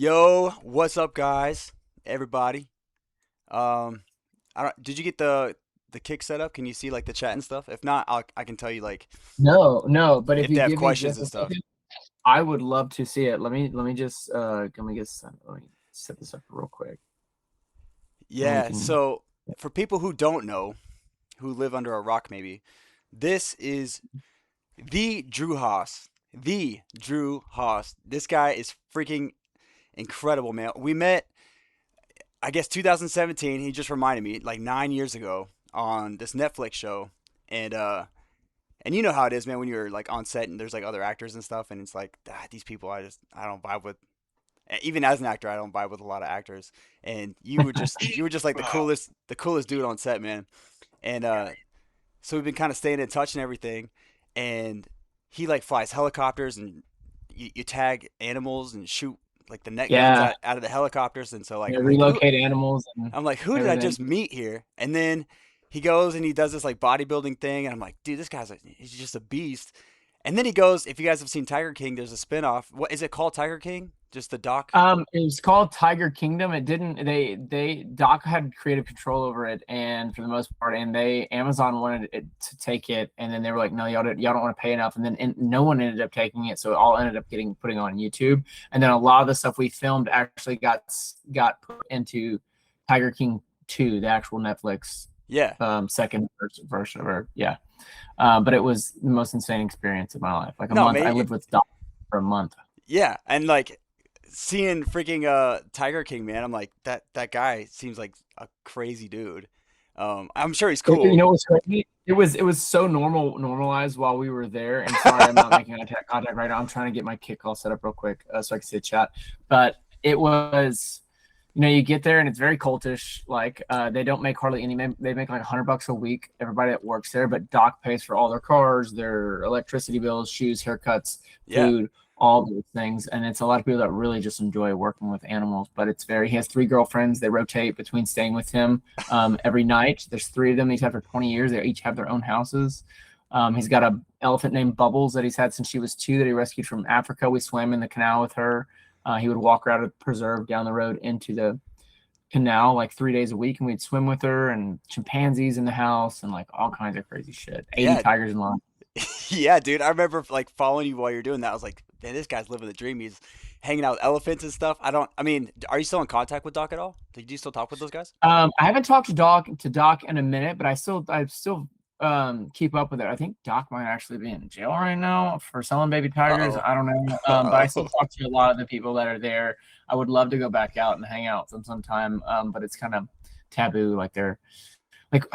Yo, what's up, guys? Everybody. Um, I don't. Did you get the kick set up? Can you see like the chat and stuff? If not, I can tell you like No, no, but if if you they have give me questions just and a stuff. second, I would love to see it. Let me set this up real quick, and we Yeah. can. So for people who don't know, who live under a rock, maybe this is the Drew Haas. The Drew Haas. This guy is freaking incredible, man. We met, I guess, 2017. He just reminded me, like 9 years ago, on this Netflix show, and And you know how it is, man, when you're like on set and there's like other actors and stuff, and it's like these people I don't vibe with. Even as an actor, I don't vibe with a lot of actors. And you were just like the coolest dude on set, man. And so we've been kind of staying in touch and everything. And he like flies helicopters and you tag animals and shoot like the net guns Yeah, out of the helicopters. And so like yeah, I'm like who relocate animals and I'm like, who did I everything. just meet here? And then he goes and he does this like bodybuilding thing, and I'm like, dude, this guy's like, he's just a beast. And then he goes, if you guys have seen Tiger King, there's a spinoff. What is it called? Tiger King? Just the doc? It was called Tiger Kingdom. It didn't. They Doc had creative control over it, and for the most part, and Amazon wanted it to take it, and then they were like, no, y'all don't want to pay enough, and then no one ended up taking it, so it all ended up putting on YouTube, and then a lot of the stuff we filmed actually got put into Tiger King 2, the actual Netflix Yeah. second version of it. Yeah, but it was the most insane experience of my life. Like a No, month, I man. lived with Doc for a month. Yeah, and like seeing freaking Tiger King, man, I'm like that guy seems like a crazy dude. I'm sure he's You cool. know what's crazy? It was so normalized while we were there. And sorry, I'm not making contact right now. I'm trying to get my kick call set up real quick so I can see the chat. But it was, you get there and it's very cultish. Like they don't make hardly any. They make like $100 a week. Everybody that works there, but Doc pays for all their cars, their electricity bills, shoes, haircuts, Yeah. food, all those things. And it's a lot of people that really just enjoy working with animals. But he has three girlfriends. They rotate between staying with him every night. There's three of them. He's had for 20 years. They each have their own houses. He's got a elephant named Bubbles that he's had since she was 2 that he rescued from Africa. We swam in the canal with her. He would walk her out of the preserve down the road into the canal like 3 days a week, and we'd swim with her, and chimpanzees in the house and like all kinds of crazy shit. 80 Yeah. tigers in line. Yeah, dude. I remember like following you while you're doing that. I was like, man, this guy's living the dream. He's hanging out with elephants and stuff. I mean, are you still in contact with Doc at all? Do you still talk with those guys? I haven't talked to Doc in a minute, but I still keep up with it. I think Doc might actually be in jail right now for selling baby tigers. Uh-oh. I don't know. But I still Uh-oh. talk to a lot of the people that are there. I would love to go back out and hang out with them sometime. But it's kind of taboo. Like they're like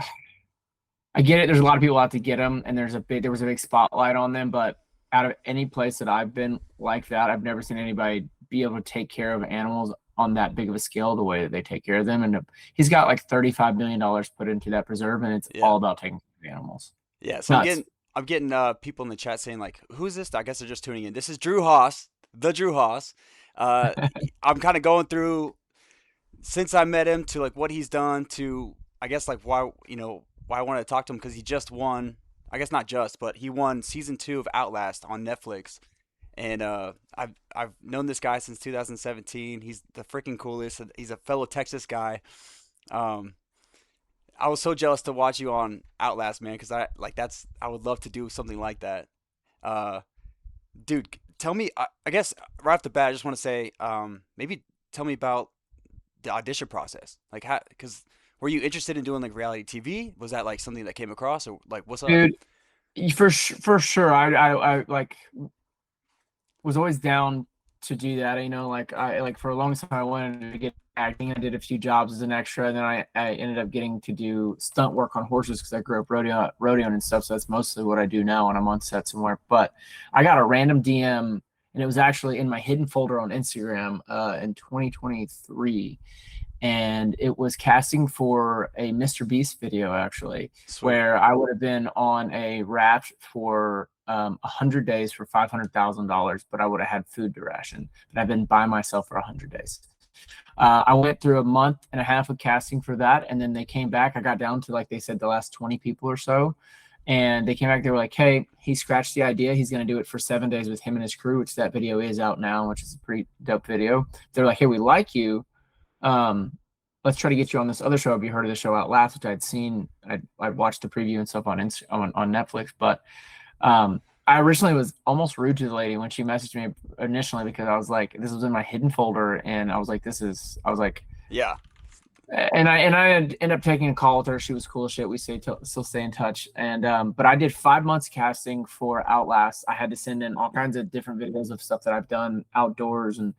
I get it. There's a lot of people out to get them, and there was a big spotlight on them. But out of any place that I've been like that, I've never seen anybody be able to take care of animals on that big of a scale the way that they take care of them. And he's got like $35 million put into that preserve, and it's Yeah. all about taking care of animals. Yeah. So I'm Nuts. getting I'm getting people in the chat saying like, who's this? I guess they're just tuning in. This is Drew Haas, the Drew Haas. Uh, I'm kind of going through since I met him to like what he's done to I guess like why I wanted to talk to him because he just won. I guess not just, but he won season 2 of Outlast on Netflix. And I've known this guy since 2017. He's the freaking coolest. He's a fellow Texas guy. Um, I was so jealous to watch you on Outlast, man, because I would love to do something like that. Uh, dude, tell me. I guess right off the bat, I just want to say, maybe tell me about the audition process. Like how, because were you interested in doing like reality TV? Was that like something that came across, or like what's up? Dude, for sure. I like was always down to do that. Like I like for a long time I wanted to get acting. I did a few jobs as an extra, and then I ended up getting to do stunt work on horses because I grew up rodeoing and stuff. So that's mostly what I do now when I'm on set somewhere. But I got a random DM, and it was actually in my hidden folder on Instagram in 2023, and it was casting for a Mr. Beast video actually, Sweet. where I would have been on a raft for 100 days for $500,000, but I would have had food to ration. But I've been by myself for 100 days. I went through a month and a half of casting for that, and then they came back. I got down to like they said the last 20 people or so, And they came back, they were like, hey, he scratched the idea. He's going to do it for 7 days with him and his crew, which that video is out now, which is a pretty dope video. They're like, hey, we like you. Um, let's try to get you on this other show. Have you heard of the show Outlast, which I'd seen? I'd watched the preview and stuff on Netflix. But I originally was almost rude to the lady when she messaged me initially because I was like, this was in my hidden folder. And I was like, I was like, Yeah. and I ended up taking a call with her. She was cool as shit. We still stay in touch. And but I did 5 months casting for Outlast. I had to send in all kinds of different videos of stuff that I've done outdoors and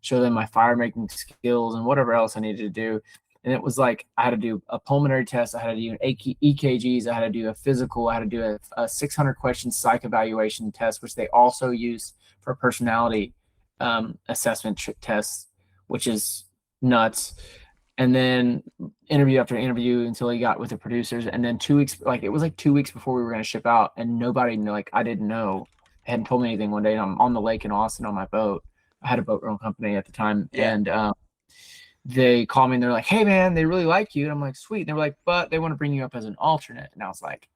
show them my fire making skills and whatever else I needed to do. And it was like I had to do a pulmonary test, I had to do an EKGs, I had to do a physical, I had to do a 600 question psych evaluation test, which they also use for personality assessment tests, which is nuts. And then interview after interview until he got with the producers. And then 2 weeks, like it was like 2 weeks before we were going to ship out, and nobody knew, like I didn't know, they hadn't told me anything. One day, and I'm on the lake in Austin on my boat. I had a boat rental company at the time, Yeah. and they call me and they're like, "Hey man, they really like you." And I'm like, "Sweet." And they were like, "But they want to bring you up as an alternate." And I was like,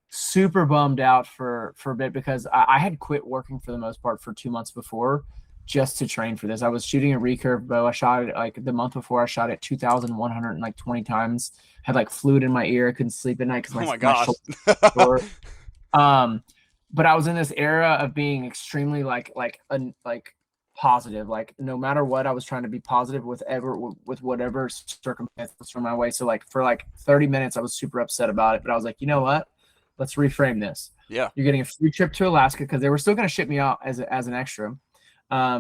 super bummed out for a bit because I had quit working for the most part for 2 months before just to train for this. I was shooting a recurve bow. I shot it like the month before. I shot it 2,120 times. Had like fluid in my ear. I couldn't sleep at night because Oh my my gosh. shoulder was sore. Um, but I was in this era of being extremely like positive. Like no matter what, I was trying to be positive with whatever circumstances from my way. So like for like 30 minutes, I was super upset about it. But I was like, you know what? Let's reframe this. Yeah. You're getting a free trip to Alaska because they were still going to ship me out as an extra.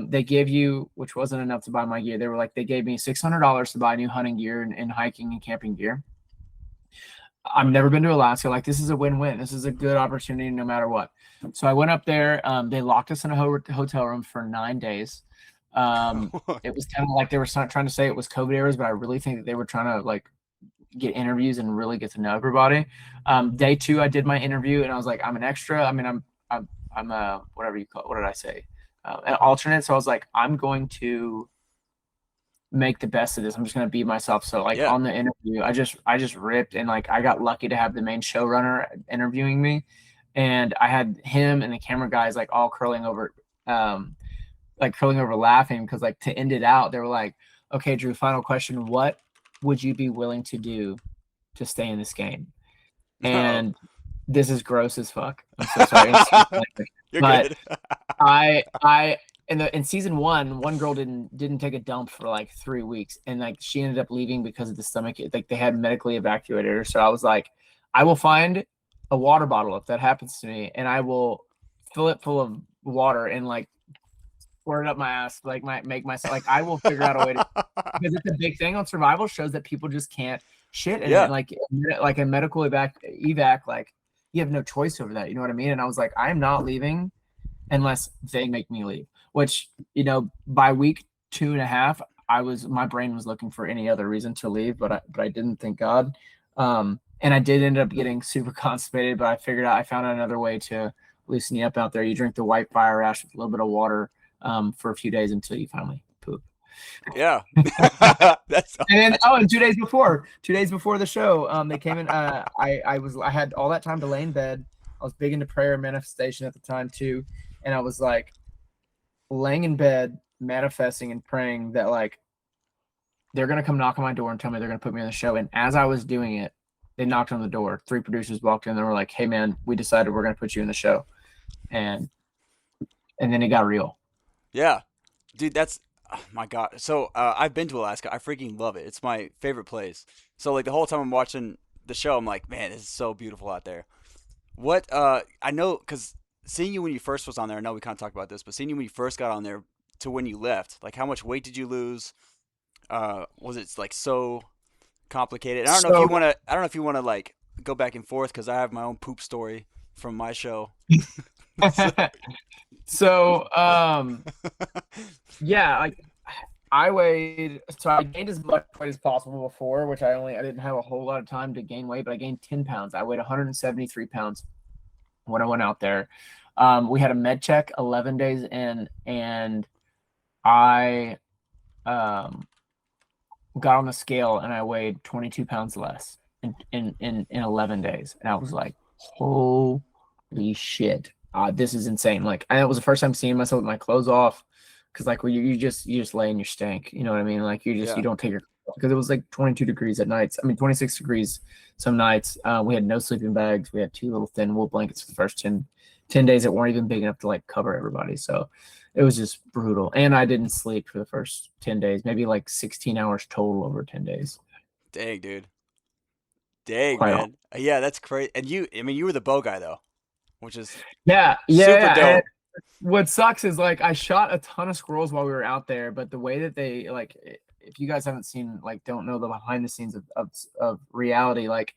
They gave you, which wasn't enough to buy my gear. They were like, they gave me $600 to buy new hunting gear and hiking and camping gear. I've never been to Alaska. Like this is a win-win. This is a good opportunity no matter what. So I went up there. They locked us in a hotel room for 9 days. It was kind of like they were trying to say it was COVID eras, but I really think that they were trying to like get interviews and really get to know everybody. Day 2, I did my interview and I was like, I'm an extra. I mean, I'm a whatever you call it. What did I say? An alternate. So I was like, I'm going to make the best of this. I'm just going to be myself. So like Yeah. on the interview, I just ripped, and like I got lucky to have the main showrunner interviewing me, and I had him and the camera guys like all curling over laughing because like to end it out, they were like, okay, Drew, final question. What would you be willing to do to stay in this game? No. And this is gross as fuck. I'm so sorry. You're But good. I in season one girl didn't take a dump for like 3 weeks, and like she ended up leaving because of the stomach. Like they had medically evacuated her. So I was like, I will find a water bottle if that happens to me, and I will fill it full of water and like squirt it up my ass, like make myself like I will figure out a way to, because it's a big thing on survival shows that people just can't shit, and Yeah. like a medical evac, like you have no choice over that. You know what I mean? And I was like, I'm not leaving unless they make me leave. Which, by week 2.5, my brain was looking for any other reason to leave, but I didn't, thank God. And I did end up getting super constipated, but I found another way to loosen you up out there. You drink the white fire ash with a little bit of water for a few days until you finally poop. Yeah. That's And then, that's and 2 days before the show, they came in. I had all that time to lay in bed. I was big into prayer and manifestation at the time too, and I was like laying in bed, manifesting and praying that like they're gonna come knock on my door and tell me they're gonna put me on the show. And as I was doing it, they knocked on the door. 3 producers walked in. They were like, "Hey man, we decided we're gonna put you in the show," and then it got real. yeah. Dude, that's oh my God. So I've been to Alaska. I freaking love it. It's my favorite place. So like the whole time I'm watching the show, I'm like, man, this is so beautiful out there. What I know because seeing you when you first was on there, I know we kind of talked about this, but seeing you when you first got on there to when you left, like how much weight did you lose? Was it like so complicated? I don't know if you So want to. I don't know if you want to like go back and forth because I have my own poop story from my show. So- so yeah, like I gained as much weight as possible before, which I didn't have a whole lot of time to gain weight, but I gained 10 pounds. I weighed 173 pounds when I went out there. We had a med check 11 days in, and I um, got on the scale and I weighed 22 pounds less in 11 days. And I was like, Holy shit. This is insane. Like, and it was the first time seeing myself with my clothes off. Cause like when you just lay in your stank, you know what I mean? Like you Yeah. don't take your, because it was like 22 degrees at nights. I mean 26 degrees some nights. We had no sleeping bags. We had two little thin wool blankets for the first 10 days that weren't even big enough to like cover everybody. So it was just brutal. And I didn't sleep for the first 10 days, maybe like 16 hours total over 10 days. Dang, dude. Dang, Quite all. man. Yeah, that's crazy. And I mean, you were the bow guy though, which is Yeah, yeah, super yeah. dope. What sucks is like I shot a ton of squirrels while we were out there, but the way that they like, if you guys haven't seen, like, don't know the behind the scenes of reality, like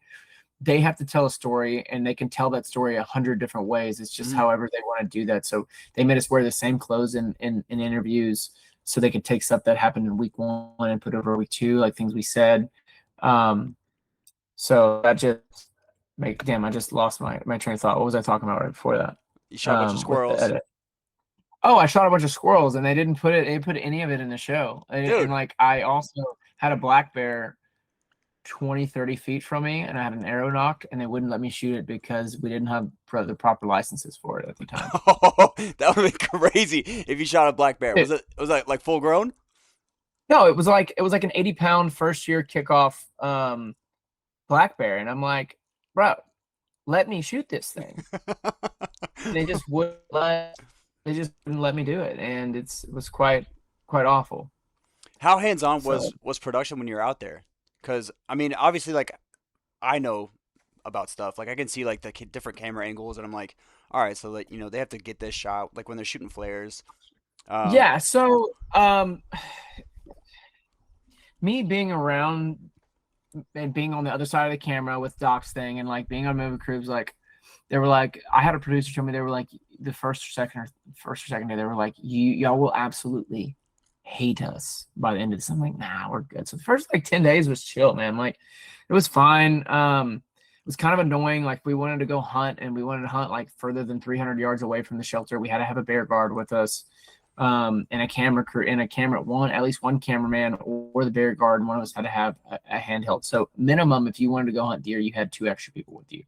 they have to tell a story and they can tell that story 100 different ways. It's just Mhm. however they want to do that. So they made us wear the same clothes in interviews so they could take stuff that happened in week one and put it over week two, like things we said. Um, so that just damn, I just lost my train of thought. What was I talking about right before that? You shot a bunch of With the squirrels, edit. Oh, I shot a bunch of squirrels and they didn't put it, they didn't put any of it in the show. And dude. like I also had a black bear 20, 30 feet from me and I had an arrow nocked and they wouldn't let me shoot it because we didn't have the proper licenses for it at the time. Oh, that would be crazy if you shot a black bear. It, Was that like full grown? no, it was like an 80-pound first year kickoff black bear. And I'm like, bro, let me shoot this thing. They just would let they just wouldn't let me do it. And it was quite awful. How hands-on So was production when you were out there? Because I mean, obviously, like I know about stuff. Like I can see like the different camera angles, and I'm like, all right, so like they have to get this shot like when they're shooting flares. Um, yeah, so me being around and being on the other side of the camera with Doc's thing and like being on movie crews, like they were like, I had a producer tell me they were like the first or second day they were like, y'all will absolutely hate us by the end of this. I'm like, nah, we're good. So the first like 10 days was chill, man. Like it was fine. It was kind of annoying. Like we wanted to go hunt and we wanted to hunt like further than 300 yards away from the shelter. We had to have a bear guard with us, and a camera crew and a camera one, at least one cameraman or the bear guard, and one of us had to have a handheld. So minimum, if you wanted to go hunt deer, you had two extra people with you.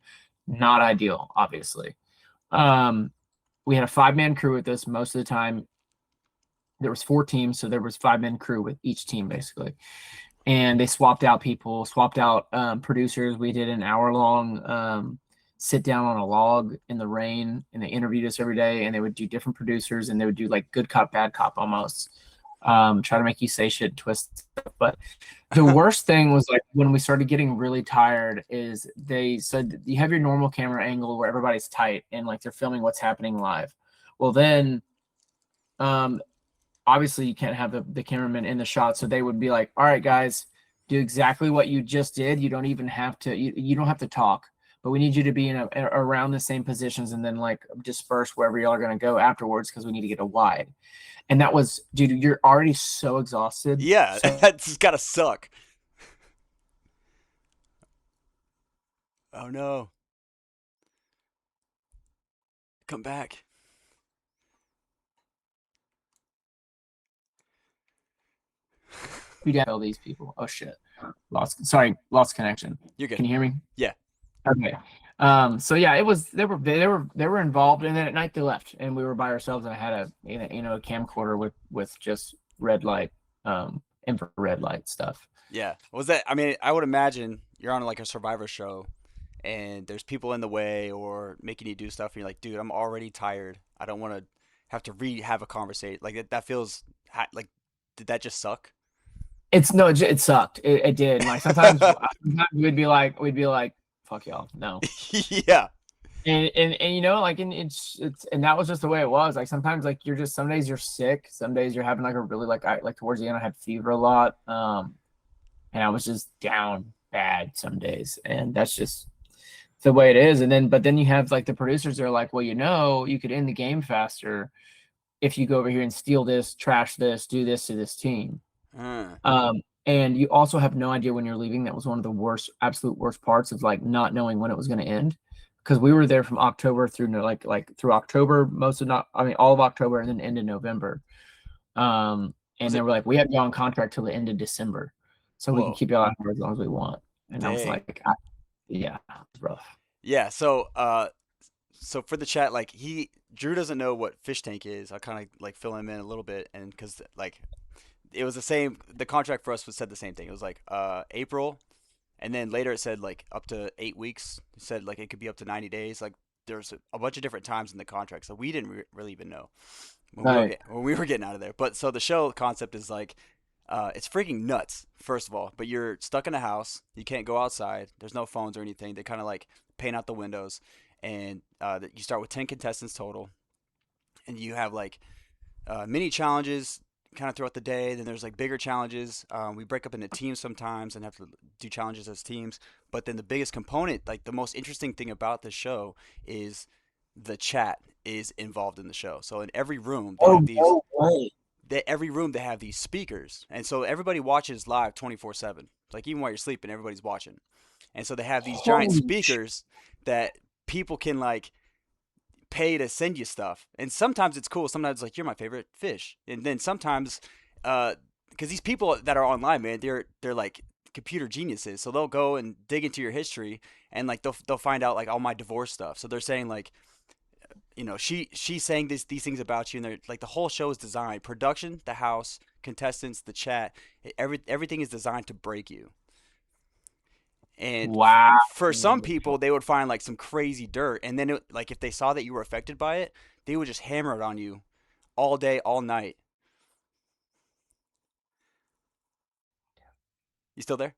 Not ideal, obviously. Um, we had a 5-man crew with us most of the time. There was 4 teams, so there was 5-man crew with each team basically, and they swapped out people, swapped out producers. We did an hour-long sit down on a log in the rain, and they interviewed us every day, and they would do different producers, and they would do like good cop, bad cop almost, try to make you say shit, twist stuff. But the worst thing was like when we started getting really tired is they said you have your normal camera angle where everybody's tight and like they're filming what's happening live. Well, then um, obviously you can't have the cameraman in the shot, so they would be like, all right guys, do exactly what you just did. You don't even have to, you don't have to talk, but we need you to be in around the same positions and then like disperse wherever y'all are going to go afterwards because we need to get a wide. And that was, dude, you're already so exhausted. yeah, So that's gotta suck. Oh no, come back. you tell these people, oh shit, lost connection. You're good. Can you hear me? Yeah. Okay. So yeah, it was they were involved, and then at night they left, and we were by ourselves, and I had a camcorder with just red light, infrared light stuff. Yeah. Was that? I mean, I would imagine you're on like a Survivor show, and there's people in the way or making you do stuff, and you're like, dude, I'm already tired. I don't want to have to have a conversation. Like that feels like, did that just suck? It's no, it sucked. It did. And like sometimes we'd be like, fuck y'all, no. Yeah. And like, and it's and that was just the way it was. Like sometimes like you're just, some days you're sick, some days you're having like a really like towards the end I had fever a lot. And I was just down bad some days, and that's just the way it is. And then but then you have like the producers are like, well, you could end the game faster if you go over here and steal this, trash this, do this to this team. Uh, And you also have no idea when you're leaving. That was one of the absolute worst parts of like not knowing when it was going to end, because we were there from October through like through October, most of not, I mean, all of October, and then end of November. And was they it? were like, we have you on contract till the end of December, so we can Whoa. keep you out here as long as we want. And I was Dang. like, yeah, it's rough. Yeah, so for the chat, like he Drew doesn't know what fish tank is. I kind of like fill him in a little bit, and because like it was the same, the contract for us was said the same thing. It was like April, and then later it said like up to 8 weeks. It said like it could be up to 90 days. Like there's a bunch of different times in the contract, so we didn't really even know Right. when we were getting out of there. But so the show concept is like, it's freaking nuts. First of all, but you're stuck in a house. You can't go outside. There's no phones or anything. They kind of like paint out the windows, and you start with 10 contestants total, and you have like mini challenges kind of throughout the day. Then there's like bigger challenges. We break up into teams sometimes and have to do challenges as teams. But then the biggest component, like the most interesting thing about the show, is the chat is involved in the show. So in every room they Oh have these. no way. Every room they have these speakers, and so everybody watches live 24/7. Like even while you're sleeping, everybody's watching. And so they have these giant Holy sh- speakers that people can like pay to send you stuff. And sometimes it's cool. Sometimes it's like you're my favorite fish. And then sometimes because these people that are online, man, they're like computer geniuses. So they'll go and dig into your history and like they'll find out like all my divorce stuff. So they're saying like, she's saying these things about you, and they're like the whole show is designed, production, the house, contestants, the chat, everything is designed to break you. And Wow. for some people, they would find like some crazy dirt, and then like if they saw that you were affected by it, they would just hammer it on you all day, all night. You still there?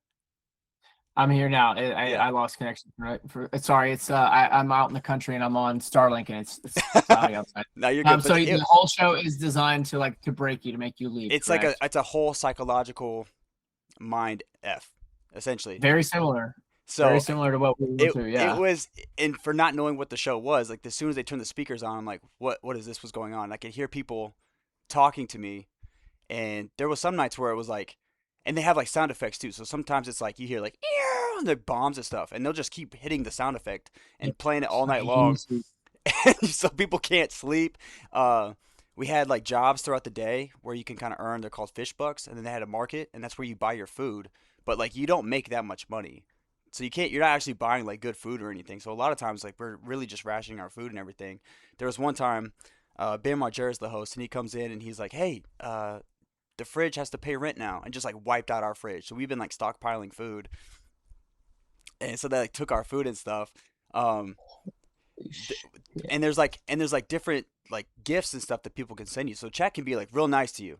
I'm here now. I, Yeah. I lost connection. Right. Sorry. I'm out in the country and I'm on Starlink and it's cloudy outside. No, you're good. So But the whole show is designed to to break you to make you leave. it's like Correct. it's a whole psychological mind f, essentially. Very similar. Very So similar to what we went through. it Yeah. was, and for not knowing what the show was, like as soon as they turned the speakers on, I'm like, what is this? Was going on? I could hear people talking to me, and there was some nights where it was like, and they have like sound effects too. So sometimes it's like you hear like ew, and the bombs and stuff, and they'll just keep hitting the sound effect and playing it all night long, Crazy. so people can't sleep. Uh, we had like jobs throughout the day where you can kind of earn. They're called fish bucks, and then they had a market, and that's where you buy your food. But like you don't make that much money, so you can't. You're not actually buying like good food or anything. So a lot of times like we're really just rationing our food and everything. There was one time, Ben Margera is the host, and he comes in and he's like, "Hey, the fridge has to pay rent now," and just like wiped out our fridge. So we've been like stockpiling food, and so they like took our food and stuff. Um, th- Yeah. and there's like different like gifts and stuff that people can send you. So chat can be like real nice to you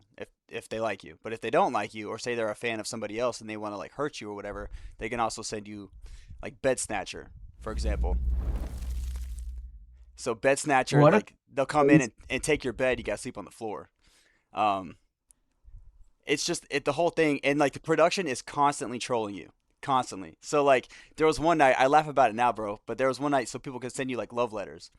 if they like you, but if they don't like you or say they're a fan of somebody else and they want to like hurt you or whatever, they can also send you like bed snatcher, for example. So bed snatcher, What a like they'll come in crazy. and take your bed. You gotta sleep on the floor. Um, it's just the whole thing, and like the production is constantly trolling you, constantly. So like there was one night, I laugh about it now, bro, but there was one night so people could send you like love letters,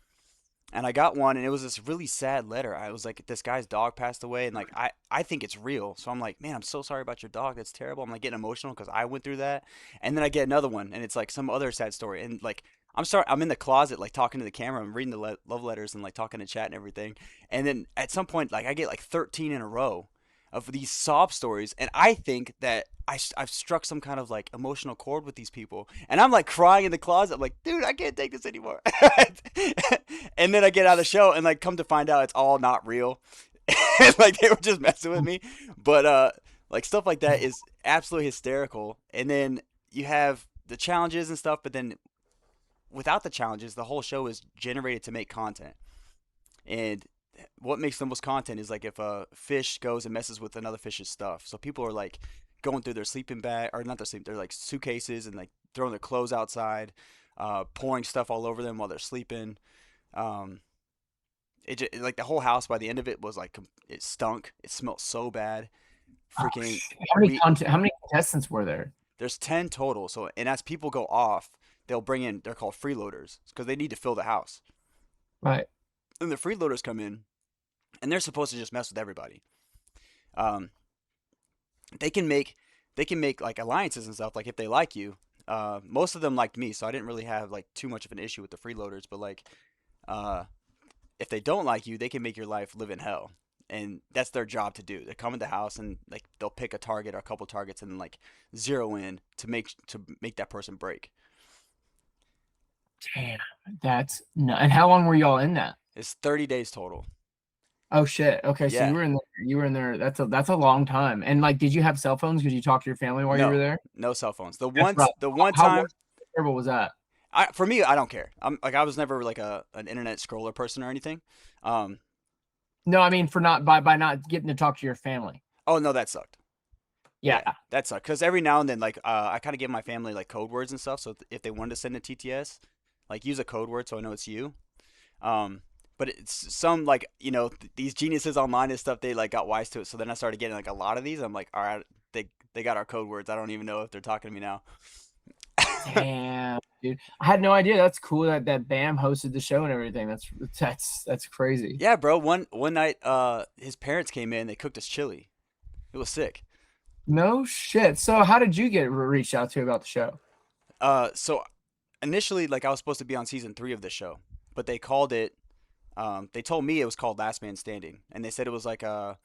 and I got one, and it was this really sad letter. I was like, this guy's dog passed away, and like I think it's real. So I'm like, man, I'm so sorry about your dog. That's terrible. I'm like getting emotional because I went through that. And then I get another one, and it's like some other sad story. And like I'm sorry, I'm in the closet like talking to the camera. I'm reading the love letters and like talking to chat and everything. And then at some point, like I get like 13 in a row of these sob stories, and I think that I've struck some kind of like emotional chord with these people, and I'm like crying in the closet. I'm like, dude, I can't take this anymore. And then I get out of the show, and like come to find out it's all not real. Like they were just messing with me. But like stuff like that is absolutely hysterical. And then you have the challenges and stuff, but then without the challenges, the whole show is generated to make content. And what makes the most content is like if a fish goes and messes with another fish's stuff. So people are like going through their sleeping bag, or not their sleep, they're like suitcases, and like throwing their clothes outside, pouring stuff all over them while they're sleeping. Um, like the whole house by the end of it was like it stunk. It smelled so bad. Oh, Freaking we how many contestants were there? There's 10 total. So and as people go off, they'll bring in, they're called freeloaders because they need to fill the house. Right. And the freeloaders come in, and they're supposed to just mess with everybody. Um, they can make like alliances and stuff. Like if they like you, most of them liked me, so I didn't really have like too much of an issue with the freeloaders. But like, uh, if they don't like you, they can make your life live in hell, and that's their job to do. They come in the house and like they'll pick a target or a couple targets and then like zero in to make that person break. Damn, that's no. And how long were y'all in that? It's 30 days total. Oh shit. Okay, so you Yeah. were in there. You were in there. That's a long time. And like, did you have cell phones? Could you talk to your family while you were No, there? no cell phones. The That's one rough. the one How time terrible was that? for me, I don't care. I'm like I was never like a an internet scroller person or anything. Um, No, I mean for not by not getting to talk to your family. oh no, that sucked. Yeah. Yeah, that sucked. Because every now and then, like, I kind of give my family like code words and stuff. So if they wanted to send a TTS, like use a code word so I know it's you. Um, but it's some like these geniuses online and stuff. They like got wise to it. So then I started getting like a lot of these. I'm like, all right, they got our code words. I don't even know if they're talking to me now. Damn, dude. I had no idea. That's cool that Bam hosted the show and everything. That's crazy. Yeah, bro. One night, his parents came in. They cooked us chili. It was sick. No shit. So how did you get reached out to about the show? So initially, like I was supposed to be on season 3 of the show, but they called it. They told me it was called Last Man Standing, and they said it was like a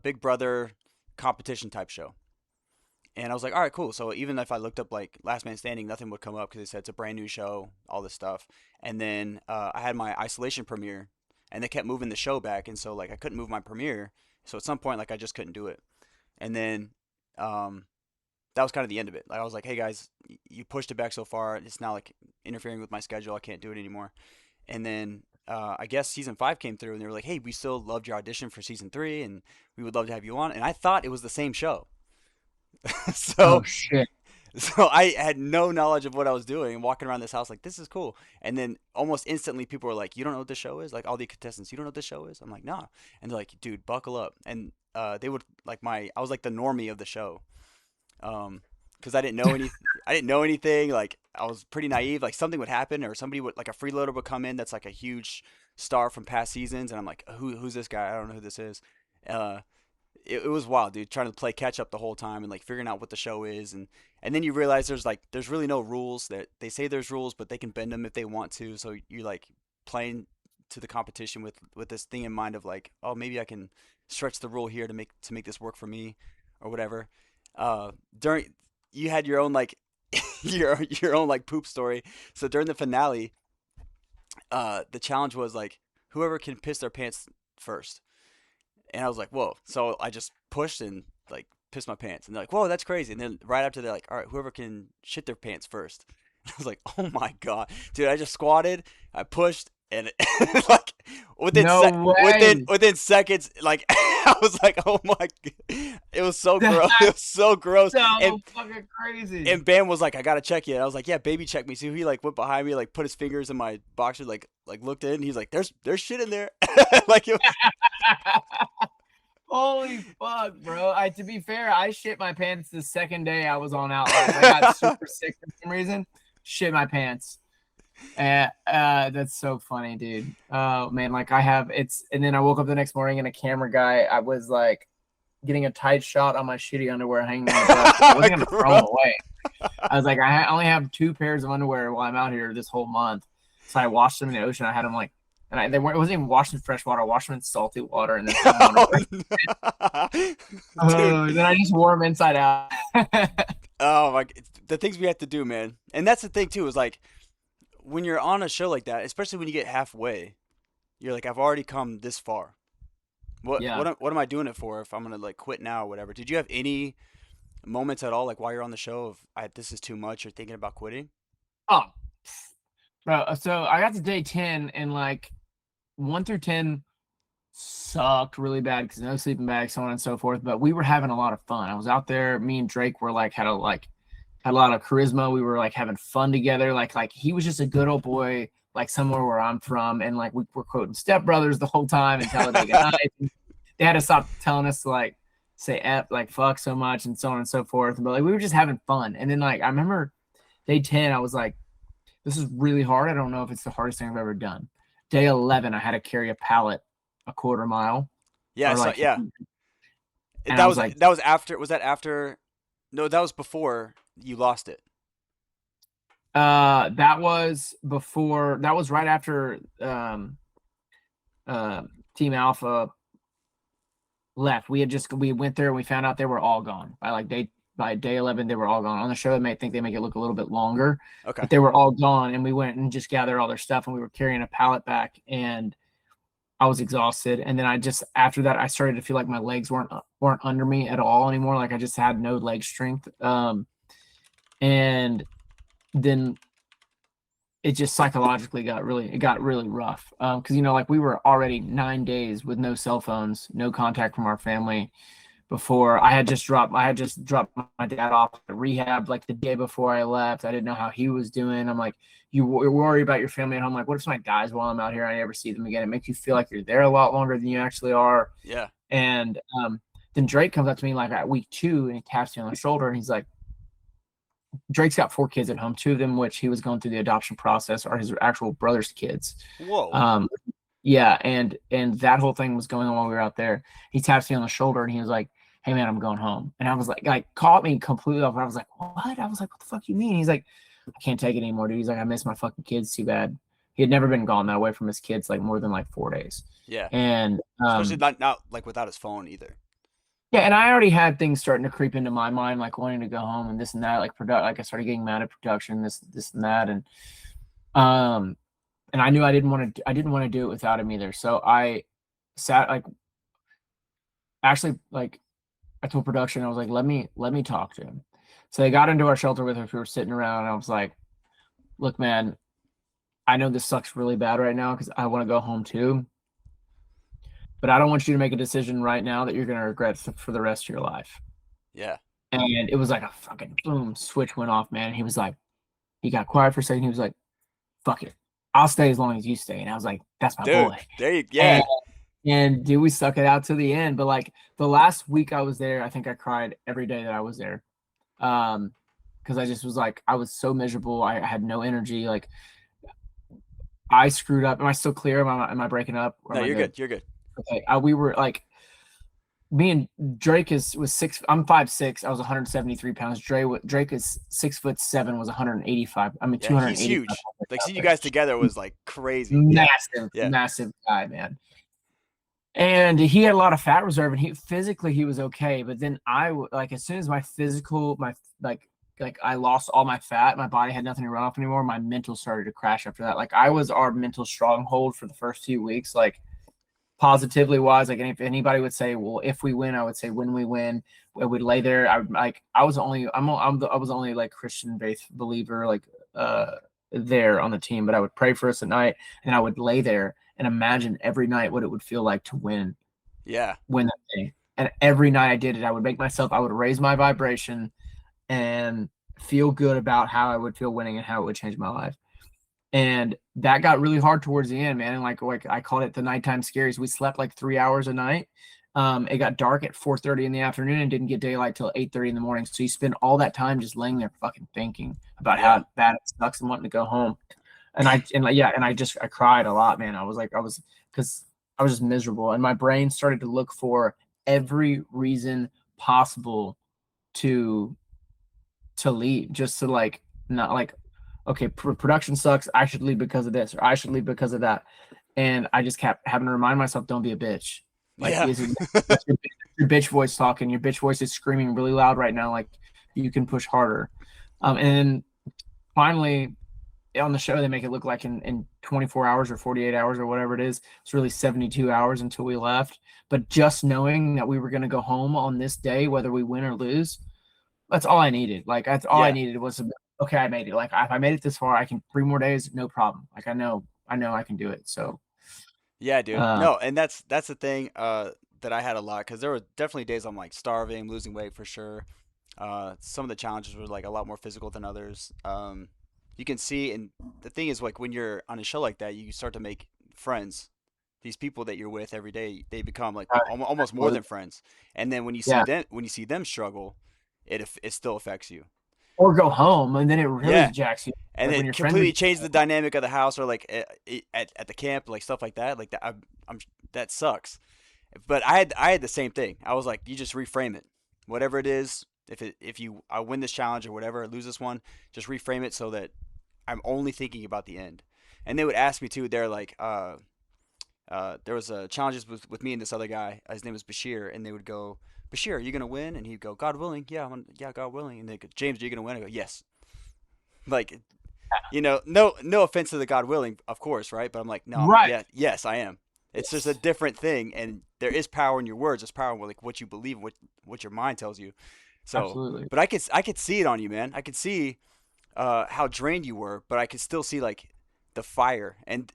Big Brother competition type show. And I was like, all right, cool. So even if I looked up like Last Man Standing, nothing would come up because they said it's a brand new show, all this stuff. And then I had my isolation premiere, and they kept moving the show back, and so like I couldn't move my premiere. So at some point, like I just couldn't do it. And then um, that was kind of the end of it. Like I was like, hey guys, you pushed it back so far, it's now like interfering with my schedule. I can't do it anymore. And then I guess season 5 came through, and they were like, hey, we still loved your audition for season 3, and we would love to have you on. And I thought it was the same show. so Oh shit. so I had no knowledge of what I was doing and walking around this house like this is cool. And then almost instantly people were like, "You don't know what this show is?" Like all the contestants, "You don't know what this show is?" I'm like, "Nah." And they're like, "Dude, buckle up." And they would like I was like the normie of the show. Because I didn't know anything. Like I was pretty naive. Like something would happen or somebody would like a freeloader would come in that's like a huge star from past seasons and I'm like, who's this guy? I don't know who this is. Uh it was wild, dude. Trying to play catch up the whole time and like figuring out what the show is, and then you realize there's really no rules. That they say there's rules, but they can bend them if they want to. So you like playing to the competition with this thing in mind of like, oh, maybe I can stretch the rule here to make this work for me, or whatever. During you had your own like your own like poop story. So during the finale, the challenge was like whoever can piss their pants first. And I was like, whoa. So I just pushed and like pissed my pants. And they're like, whoa, that's crazy. And then right after they're like, all right, whoever can shit their pants first. And I was like, oh my God. Dude, I just squatted, I pushed, and like No way. within seconds, like I was like, oh my God. It was so gross. It was That's so gross. so fucking crazy. And Bam was like, I gotta check you. And I was like, yeah, baby check me. So he like went behind me, like put his fingers in my boxer, like looked in. He's like, there's shit in there. Like it was Holy fuck, bro. To be fair, I shit my pants the second day I was on Outlast. I got super sick for some reason. Shit my pants. That's so funny, dude. Oh man, like and then I woke up the next morning and a camera guy, I was like getting a tight shot on my shitty underwear hanging on the bus. I wasn't gonna throw them away. I was like, only have 2 pairs of underwear while I'm out here this whole month. So I washed them in the ocean. I had them like, they weren't. It wasn't even washed in fresh water. I washed them in salty water and then threw them on a Oh, break. no. Dude. Then I just wore them inside out. Oh my, the things we have to do, man. And that's the thing too, is like when you're on a show like that, especially when you get halfway, you're like, I've already come this far. Yeah. What am I doing it for if I'm gonna like quit now or whatever? Did you have any moments at all like while you're on the show of this is too much or thinking about quitting? Oh, bro. So I got to day 10 and like 1 through 10 sucked really bad because no sleeping bag, so on and so forth. But we were having a lot of fun. I was out there. Me and Drake were like had a lot of charisma. We were like having fun together. Like he was just a good old boy, like somewhere where I'm from, and like we were quoting Step Brothers the whole time and Talladega Nights. They had to stop telling us to like say F, like fuck so much and so on and so forth. But like we were just having fun. And then like I remember day 10, I was like, this is really hard. I don't know if it's the hardest thing I've ever done. Day 11, I had to carry a pallet a quarter mile, Yeah, or so like, yeah, and I was like, that was after. Was that after? No, that was before you lost it. that was before. That was right after uh, Team Alpha left. We went there and we found out they were all gone by like day by day 11 they were all gone. On the show, they may think they make it look a little bit longer, Okay. but they were all gone. And we went and just gathered all their stuff, and we were carrying a pallet back, and I was exhausted. And then I just after that I started to feel like my legs weren't under me at all anymore. Like I just had no leg strength. And then it just psychologically got really rough. Because like we were already 9 days with no cell phones, no contact from our family. Before I had just dropped my dad off at rehab like the day before I left. I didn't know how he was doing. I'm like, you worry about your family at home. Like, what if somebody dies while I'm out here? I never see them again. It makes you feel like you're there a lot longer than you actually are. Yeah. And then Drake comes up to me like at week 2 and he taps me on the shoulder and he's like, Drake's got 4 kids at home, 2 of them which he was going through the adoption process are his actual brother's kids. Whoa. Um, yeah, and that whole thing was going on while we were out there. He taps me on the shoulder and he was like, "Hey man, I'm going home." And I was like caught me completely off. I was like, "What?" I was like, "What the fuck you mean?" He's like, "I can't take it anymore, dude." He's like, "I miss my fucking kids too bad." He had never been gone that way from his kids like more than like 4 days. Yeah. And Especially not like without his phone either. yeah, and I already had things starting to creep into my mind, like wanting to go home and this and that, like I started getting mad at production, this and that, um and I knew I didn't want to do it without him either. So I sat like actually like I told production, I was like, let me talk to him. So they got into our shelter with us. We were sitting around and I was like, look, man, I know this sucks really bad right now because I want to go home too. But I don't want you to make a decision right now that you're gonna regret for the rest of your life. Yeah. And it was like a fucking boom, switch went off, man. He was like, he got quiet for a second. He was like, fuck it. I'll stay as long as you stay. And I was like, that's my Dude, boy. there you And yeah. dude, we stuck it out to the end. But like the last week I was there, I think I cried every day that I was there. Because I just was like, I was so miserable. I had no energy. Like I screwed up. Am I still clear? Am I breaking up or No, am I you're good? good. You're good. Okay. We were like me and Drake was six. I'm 5'6". I was 173 pounds. Drake is 6'7", was 185. I mean Yeah, he's 285 huge. Like out seeing you there. guys together was like crazy. Yeah. Massive, Yeah. massive guy, man. And he had a lot of fat reserve, and he was okay. But then like as soon as my physical, my like I lost all my fat, my body had nothing to run off anymore. My mental started to crash after that. Like I was our mental stronghold for the first few weeks. Like positively wise, like if anybody would say, well, if we win, I would say when we win, we would lay there. I was only I was only like Christian faith believer like there on the team, but I would pray for us at night and I would lay there and imagine every night what it would feel like to Yeah. win that thing. And every night I did it, I would raise my vibration and feel good about how I would feel winning and how it would change my life. And that got really hard towards the end, man. And like I called it the nighttime scaries. We slept like 3 hours a night. It got dark at 4:30 in the afternoon and didn't get daylight till 8:30 in the morning. So you spend all that time just laying there fucking thinking about Yeah. how bad it sucks and wanting to go home. And I cried a lot, man. Because I was just miserable, and my brain started to look for every reason possible to leave, just to like not like okay, production sucks. I should leave because of this, or I should leave because of that. And I just kept having to remind myself, don't be a bitch. Like, Yeah. that's your bitch voice talking. Your bitch voice is screaming really loud right now. Like, you can push harder. And finally, on the show, they make it look like in 24 hours or 48 hours or whatever it is, it's really 72 hours until we left. But just knowing that we were going to go home on this day, whether we win or lose, that's all I needed. Like that's all I Yeah. needed was okay, I made it. Like if I made it this far, I can 3 more days, no problem. Like I know I can do it. So Yeah, dude. uh No, and that's the thing that I had a lot because there were definitely days I'm like starving, losing weight for sure. Some of the challenges were like a lot more physical than others. You can see, and the thing is, like when you're on a show like that, you start to make friends. These people that you're with every day, they become like almost more than friends. And then yeah. when you see them struggle, it still affects you. Or go home and then it really Yeah, jacks you. and Like when it your friends are completely changed the dynamic of the house or like at the camp, like stuff like that. Like that, I'm that sucks. But I had the same thing. I was like, you just reframe it, whatever it is. If you I win this challenge or whatever, I lose this one, just reframe it so that I'm only thinking about the end. And they would ask me too. They're like, there was challenges with me and this other guy. His name was Bashir, and they would go, Bashir, are you gonna win? And he'd go, God willing, yeah, yeah, God willing. And they go, James, are you gonna win? I go, yes. Like, no offense to the God willing, of course, right? But I'm like, no, Right. yeah, yes, I am. It's just a Yes. different thing, and there is power in your words. There's power in like what you believe, what your mind tells you. So, Absolutely. but I could see it on you, man. I could see how drained you were, but I could still see like the fire. And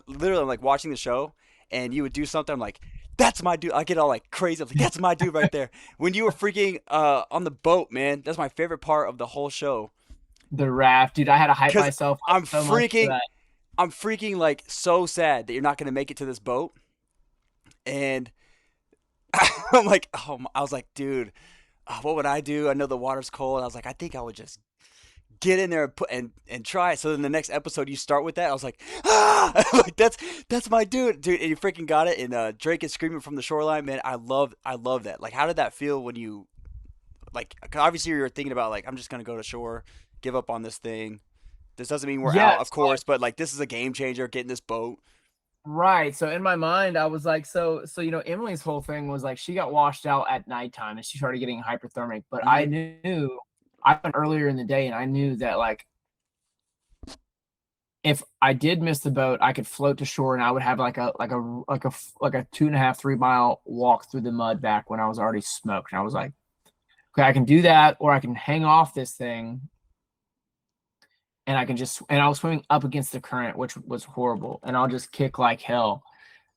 literally I'm like watching the show, and you would do something. I'm like, that's my dude. I get all like crazy. I'm like, that's my dude right there. When you were freaking on the boat, man, that's my favorite part of the whole show. The raft, dude. I had to hype Cause myself up I'm so much for freaking, that. I'm freaking like so sad that you're not gonna make it to this boat. And I'm like, I was like, dude, what would I do? I know the water's cold. I was like, I think I would just get in there and put and try it. So then the next episode you start with that. I was like, like that's my dude, and you freaking got it. And Drake is screaming from the shoreline, man. I love that. Like, how did that feel when you like? 'Cause obviously you're thinking about like, I'm just gonna go to shore, give up on this thing. This doesn't mean we're out, of Yes. course, but like this is a game changer. Getting this boat. Right. So in my mind, I was like, so Emily's whole thing was like she got washed out at nighttime and she started getting hyperthermic. But I Mm-hmm. knew I went earlier in the day and I knew that like if I did miss the boat, I could float to shore and I would have like a 2.5, 3 mile walk through the mud back when I was already smoked. And I was like, okay, I can do that, or I can hang off this thing and I was swimming up against the current, which was horrible, and I'll just kick like hell.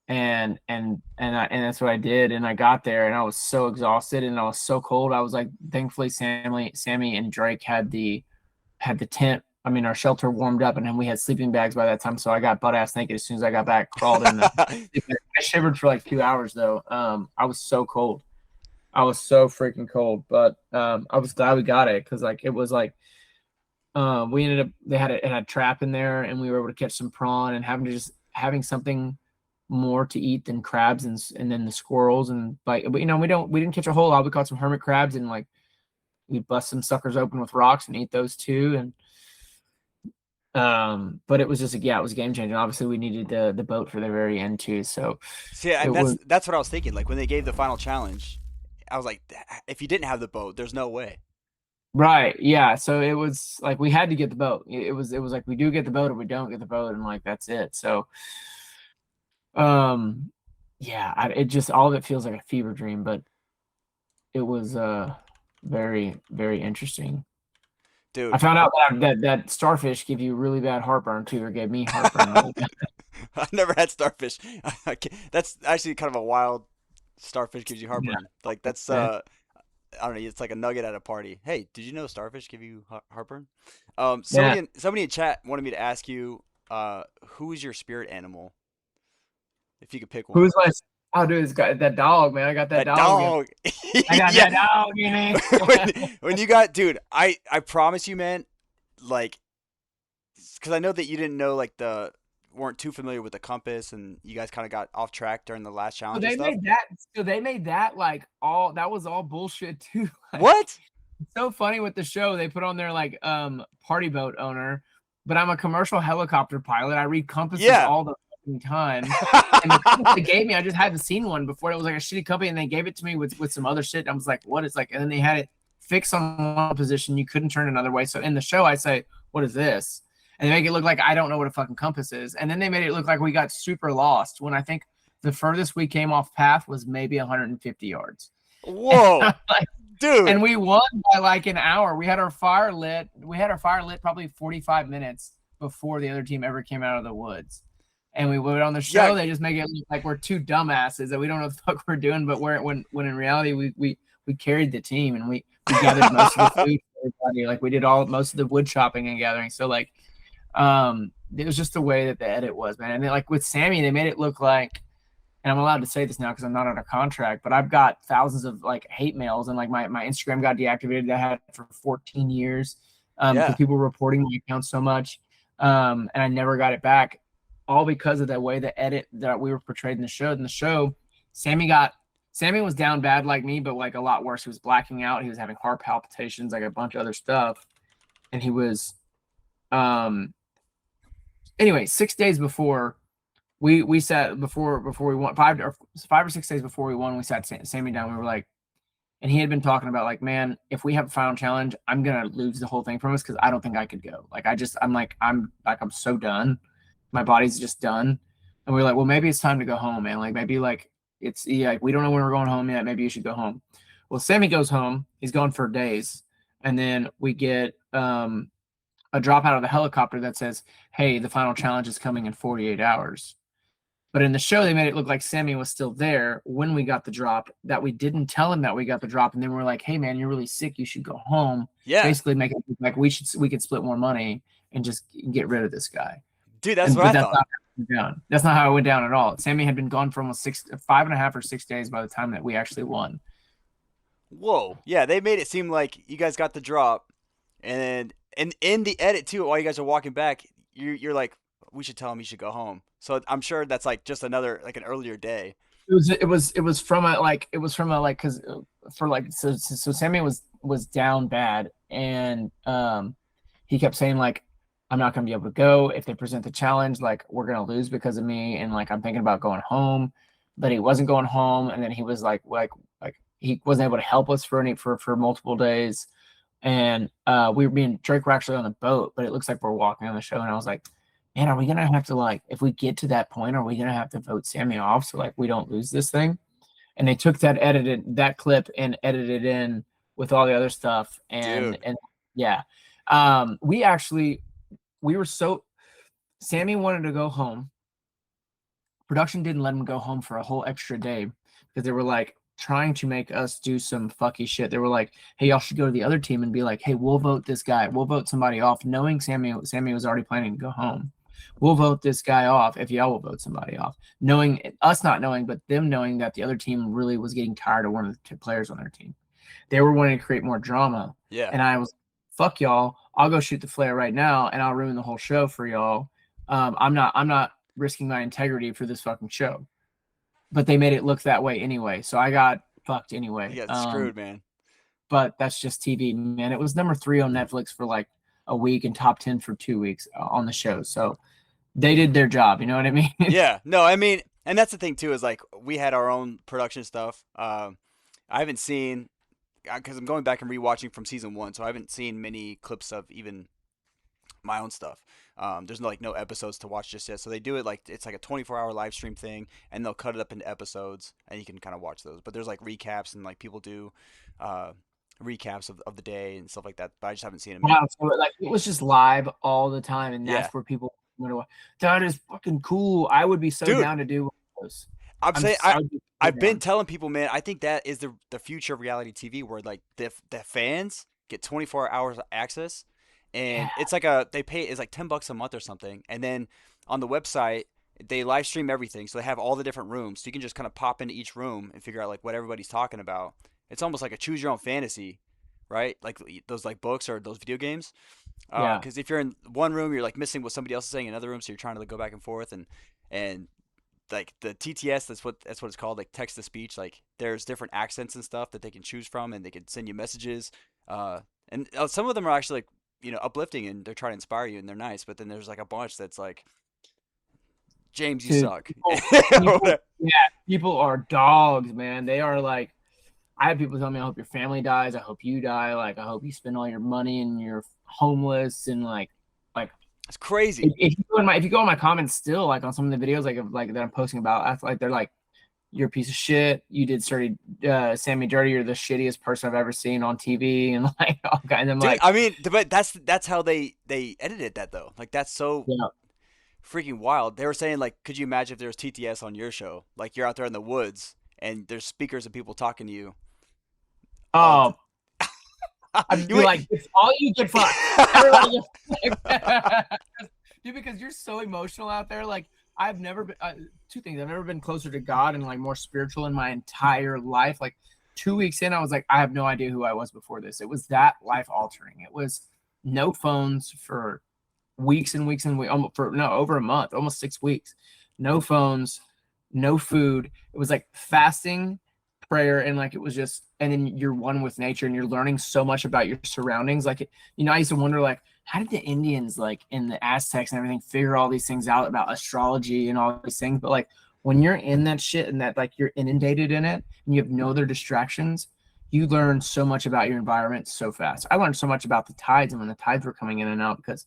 And that's what I did. And I got there and I was so exhausted and I was so cold. I was like, thankfully Sammy and Drake had the tent. I mean, our shelter warmed up and then we had sleeping bags by that time. So I got butt ass naked as soon as I got back, crawled in the I shivered for like 2 hours though. I was so cold. I was so freaking cold. But I was glad we got it because like it was like we ended up it had trap in there and we were able to catch some prawn and having something more to eat than crabs and then the squirrels and like but we didn't catch a whole lot. We caught some hermit crabs and like we bust some suckers open with rocks and eat those too. And but it was just yeah, it was game changing. Obviously we needed the boat for the very end too. So See, it and that's was that's what I was thinking. Like when they gave the final challenge, I was like, if you didn't have the boat, there's no way. right. Yeah. So it was like we had to get the boat. It was like we do get the boat or we don't get the boat, and like that's it. So um yeah, it just all of it feels like a fever dream, but it was very, very interesting. I Dude, found out that starfish give you really bad heartburn too, or gave me heartburn really bad. I've never had starfish. That's actually kind of a wild starfish gives you Yeah. heartburn. Like that's Yeah. I don't know, it's like a nugget at a party. Hey, did you know starfish give you heartburn? Yeah. Somebody in chat wanted me to ask you who is your spirit animal if you could pick one. Who's my oh dude, it's got that dog, man. I got that That dog in dog. I got Yeah. that dog in me. when you got dude, I promise you, man, like because I know that you didn't know like the weren't too familiar with the compass, and you guys kind of got off track during the last So challenge and they stuff. made that so they made that like all that was all bullshit too. Like What? it's so funny with the show. They put on their like party boat owner, but I'm a commercial helicopter pilot. I read compasses Yeah. all the fucking time. And the compass they gave me, I just hadn't seen one before. It was like a shitty company, and they gave it to me with some other shit. I was like, what? It's like, and then they had it fixed on one position. You couldn't turn another way. So in the show, I say, what is this? And they make it look like I don't know what a fucking compass is. And then they made it look like we got super lost when I think the furthest we came off path was maybe 150 yards. Whoa, And dude. we won by like an hour. We had our fire lit. We had our fire lit probably 45 minutes before the other team ever came out of the woods. And we went on the Yeah. show. They just make it look like we're two dumbasses that we don't know what the fuck we're doing. But when in reality we carried the team and we gathered most of the food for everybody. Like we did most of the wood chopping and gathering. So like it was just the way that the edit was, man. And then like with Sammy, they made it look like, and I'm allowed to say this now because I'm not on a contract, but I've got thousands of like hate mails and like my Instagram got deactivated that I had for 14 years because Yeah. people were reporting my account so much. And I never got it back, all because of the way the edit that we were portrayed in the show. In the show, Sammy was down bad like me, but like a lot worse. He was blacking out. He was having heart palpitations, like a bunch of other stuff. And he was anyway, 6 days before we sat before we won 5 or 6 days before we won, we sat Sammy down. We were like, And he had been talking about like, man, if we have a final challenge, I'm gonna lose the whole thing from us because I don't think I could go. Like I'm so done. My body's just done. And we are like, well, maybe it's time to go home, man. Like maybe like it's yeah, like, we don't know when we're going home yet. Maybe you should go home. Well, Sammy goes home. He's gone for days, and then we get a drop out of the helicopter that says, "Hey, the final challenge is coming in 48 hours." But in the show, they made it look like Sammy was still there when we got the drop, that we didn't tell him that we got the drop. And then we're like, hey, man, you're really sick. You should go home. Yeah, Basically, make it look like we could split more money and just get rid of this guy. dude, that's what But I that's thought. not how it went down. That's not how it went down at all. Sammy had been gone for almost 5.5 or 6 days by the time that we actually won. Whoa, yeah, they made it seem like you guys got the drop, and in the edit too, while you guys are walking back, you're like, we should tell him he should go home. So I'm sure that's like just another like an earlier day. It was from a like it was from a like because for like so Sammy was down bad, and he kept saying like, I'm not gonna be able to go if they present the challenge, like we're gonna lose because of me, and like I'm thinking about going home. But he wasn't going home, and then he was like he wasn't able to help us for multiple days. And we were being Drake were actually on the boat, but it looks like we're walking on the show. And I was like, man, are we gonna have to like if we get to that point, are we gonna have to vote Sammy off so like we don't lose this thing? And they took that clip and edited in with all the other stuff. And Dude, and yeah. We actually we were so Sammy wanted to go home. Production didn't let him go home for a whole extra day because they were like trying to make us do some fucky shit. They were like, hey, y'all should go to the other team and be like, hey, we'll vote this guy. We'll vote somebody off, knowing Sammy was already planning to go home. We'll vote this guy off if y'all will vote somebody off. Knowing us not knowing, but them knowing that the other team really was getting tired of one of the two players on their team. They were wanting to create more drama. yeah, And I was, fuck y'all. I'll go shoot the flare right now and I'll ruin the whole show for y'all. I'm not risking my integrity for this fucking show. But they made it look that way anyway. So I got fucked you anyway. got screwed, man. But that's just TV, man. It was number 3 on Netflix for like a week and top 10 for 2 weeks on the show. So they did their job. You know what I mean? Yeah, no, I mean, and that's the thing too is like we had our own production stuff. I haven't seen because I'm going back and rewatching from season one, so I haven't seen many clips of even my own stuff. There's no episodes to watch just yet, so they do it like it's like a 24-hour live stream thing, and they'll cut it up into episodes, and you can kind of watch those. But there's like recaps and like people do uh, recaps of the day and stuff like that. But I just haven't seen them yet. Wow. So like it was just live all the time, and Yeah, that's where people went to. That is fucking cool. I would be so dude, down to do one of those. I'm saying I would be so I've been down. telling people, man, I think that is the future of reality TV, where like the fans get 24 hours access, Yeah. and they pay it's like $10 a month or something, and then on the website they live stream everything, so they have all the different rooms, so you can just kind of pop into each room and figure out like what everybody's talking about. It's almost like a choose your own fantasy, right? Like those like books or those video games. Yeah. Because if you're in one room, you're like missing what somebody else is saying in another room, so you're trying to like, go back and forth and like the TTS, that's what it's called, like text to speech. Like there's different accents and stuff that they can choose from, and they can send you messages. And some of them are actually like uplifting, and they're trying to inspire you, and they're nice. But then there's like a bunch that's like, James, you Dude, suck. yeah, people are dogs, man. They are like, I have people tell me, I hope your family dies. I hope you die. Like, I hope you spend all your money and you're homeless. And like It's crazy. if you go in my comments still, like on some of the videos, like that I'm posting about, I feel like they're like, you're a piece of shit. You did Sammy dirty. You're the shittiest person I've ever seen on TV. And like, all kinds. And I'm Dude, like, I mean, but that's how they edited that though. Like that's so yeah. freaking wild. They were saying like, could you imagine if there was TTS on your show? Like you're out there in the woods and there's speakers and people talking to you. All Oh, I'd you be would, like, it's all you get fucked. Everybody gets fucked. Dude, because you're so emotional out there. Like, I've never been, two things. I've never been closer to God and like more spiritual in my entire life. Like, 2 weeks in, I was like, I have no idea who I was before this. It was that life altering. It was no phones for weeks and weeks and weeks, for no, over a month, almost 6 weeks. No phones, no food. It was like fasting, prayer, and like it was just, and then you're one with nature and you're learning so much about your surroundings. Like, I used to wonder, like, how did the Indians, like in the Aztecs and everything, figure all these things out about astrology and all these things? But like when you're in that shit and that like you're inundated in it and you have no other distractions, you learn so much about your environment so fast. I learned so much about the tides and when the tides were coming in and out, because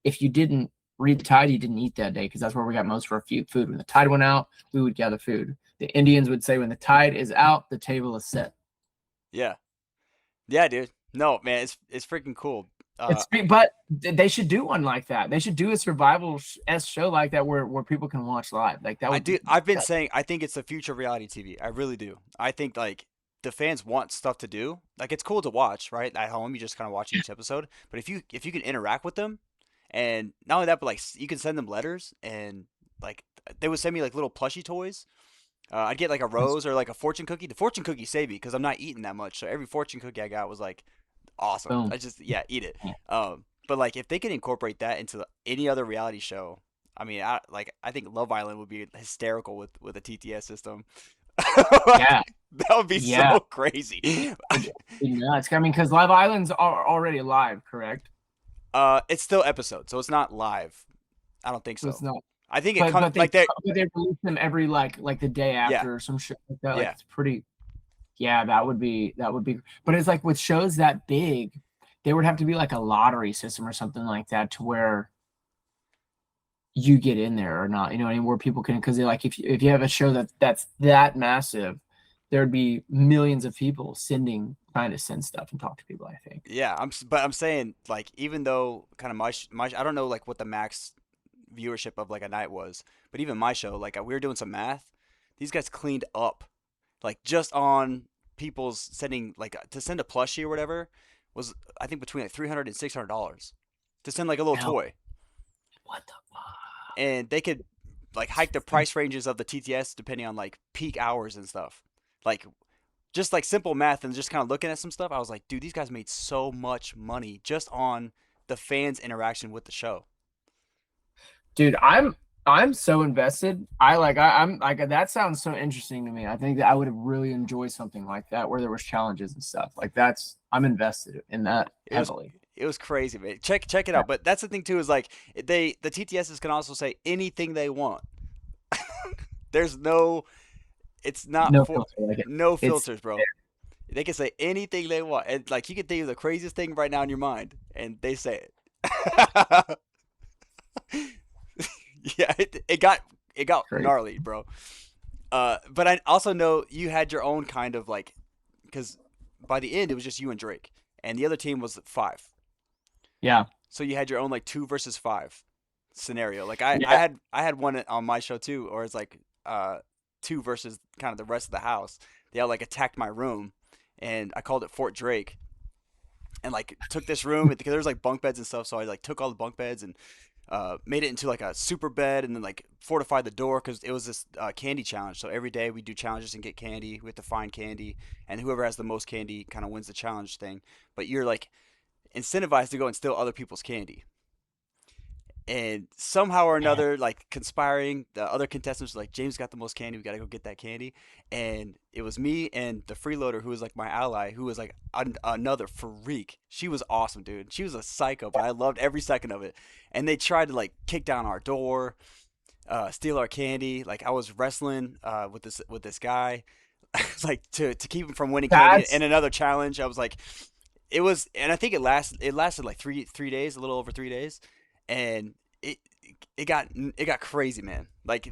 if you didn't read the tide, you didn't eat that day, because that's where we got most of our food. When the tide went out, we would gather food. The Indians would say when the tide is out, the table is set. Yeah. Yeah, dude. No, man, it's freaking cool. Uh, But they should do one like that. They should do a survival s show like that where people can watch live. Like that I would do. be I've been that, saying I think it's the future of reality TV. I really do. I think like the fans want stuff to do. Like it's cool to watch, right? At home, you just kind of watch each episode. But if you can interact with them, and not only that, but like you can send them letters, and like they would send me like little plushy toys. I'd get like a rose or like a fortune cookie. The fortune cookie saved me because I'm not eating that much. So every fortune cookie I got was like awesome. boom. I just yeah, eat it. But like if they could incorporate that into any other reality show, I mean, I think Love Island would be hysterical with a TTS system. Yeah, That would be yeah. so crazy. Nuts. I mean, because Live Islands are already live, correct? It's still episodes, so it's not live. I don't think So it's so. not. I think it But comes but they like that. but they release them every like the day Yeah, after or some shit like that. Like yeah, it's pretty. Yeah, that would be. But it's like with shows that big, there would have to be like a lottery system or something like that to where you get in there or not. You know what I mean? Where people can, because like if you have a show that's that massive, there'd be millions of people trying to send stuff and talk to people. I think. yeah. But I'm saying like even though kind of my I don't know like what the max viewership of like a night was, but even my show like we were doing some math. These guys cleaned up like just on people's sending like to send a plushie or whatever was I think between like $300 and $600 to send like a little Hell, toy, what the fuck? and they could like hike the price ranges of the TTS depending on like peak hours and stuff. Like just like simple math and just kind of looking at some stuff, I was like, dude, these guys made so much money just on the fans' interaction with the show. Dude, I'm so invested. I'm like that sounds so interesting to me. I think that I would really enjoy something like that where there was challenges and stuff. Like I'm invested in that It was heavily. it was crazy, man. Check it out. But that's the thing too is like the TTSs can also say anything they want. There's no it's not No for filter. Like no it's filters, bro. They can say anything they want, and like you can think of the craziest thing right now in your mind, and they say it. Yeah, it got great. gnarly, bro. But I also know you had your own kind of like, because by the end it was just you and Drake, and the other team was five. Yeah. So you had your own like 2 versus 5 scenario. Like Yeah. I had one on my show too, or it's like two versus kind of the rest of the house. They all like attacked my room, and I called it Fort Drake, and like took this room because there was like bunk beds and stuff. So I like took all the bunk beds and made it into like a super bed, and then like fortified the door because it was this candy challenge. So every day we do challenges and get candy. We have to find candy, and whoever has the most candy kind of wins the challenge thing. But you're like incentivized to go and steal other people's candy. And somehow or Man. another, like conspiring, the other contestants were like, James got the most candy. We got to go get that candy. And it was me and the freeloader, who was like my ally, who was like another freak. She was awesome, dude. She was a psycho, but I loved every second of it. And they tried to like kick down our door, steal our candy. Like I was wrestling with this guy, like to keep him from winning candy. That's And another challenge, I was like, it was, and I think it lasted like three days, a little over 3 days, and it it got crazy, man. Like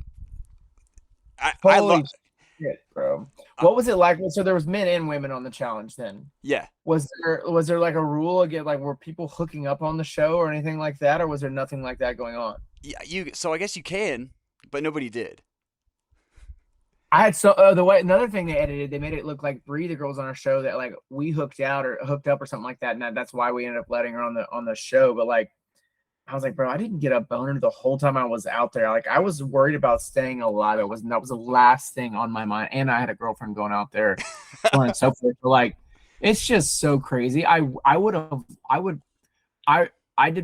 I love, holy shit, bro. What was it like? So there was men and women on the challenge then. yeah, Was there like a rule again, like were people hooking up on the show or anything like that, or was there nothing like that going on? yeah. So I guess you can, but nobody did. I had the way another thing they edited, they made it look like Bree, the girls on our show, that like we hooked out or hooked up or something like that, and that's why we ended up letting her on the show. But like, I was like, bro, I didn't get a boner the whole time I was out there. Like, I was worried about staying alive. That was the last thing on my mind, and I had a girlfriend going out there, so on and so forth. But like, it's just so crazy. I did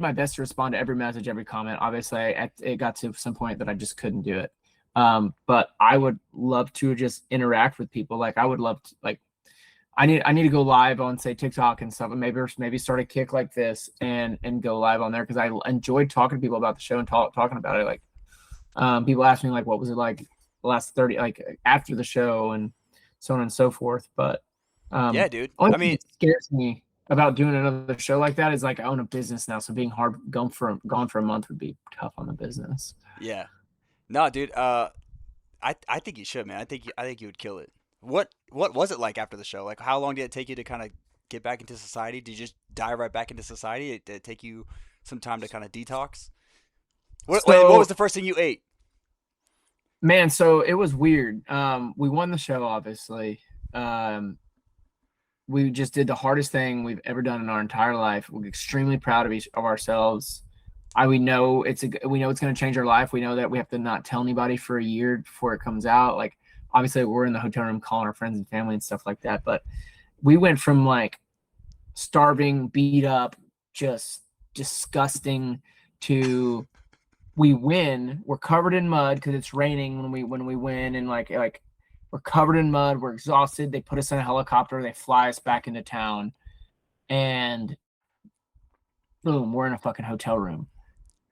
my best to respond to every message, every comment. Obviously, it got to some point that I just couldn't do it. But I would love to just interact with people. Like I would love to, like I need to go live on say TikTok and stuff, and maybe start a kick like this and go live on there because I enjoyed talking to people about the show and talking about it. Like people ask me like what was it like the last 30 like after the show and so on and so forth. But Yeah, dude. Only I thing mean, that scares me about doing another show like that is like I own a business now, so being hard gone for a month would be tough on the business. yeah. No, dude. I think you should, man. I think you would kill it. What was it like after the show? Like, how long did it take you to kind of get back into society? Did you just dive right back into society? Did it take you some time to kind of detox? What was So the first thing you ate? man, so it was weird. We won the show, obviously. Um, we just did the hardest thing we've ever done in our entire life. We're extremely proud of ourselves. We know we know it's going to change our life. We know that we have to not tell anybody for a year before it comes out. Like obviously we're in the hotel room calling our friends and family and stuff like that. But we went from like starving, beat up, just disgusting to we win. We're covered in mud because it's raining when we win, and like we're covered in mud. We're exhausted. They put us in a helicopter. They fly us back into town, and boom, we're in a fucking hotel room.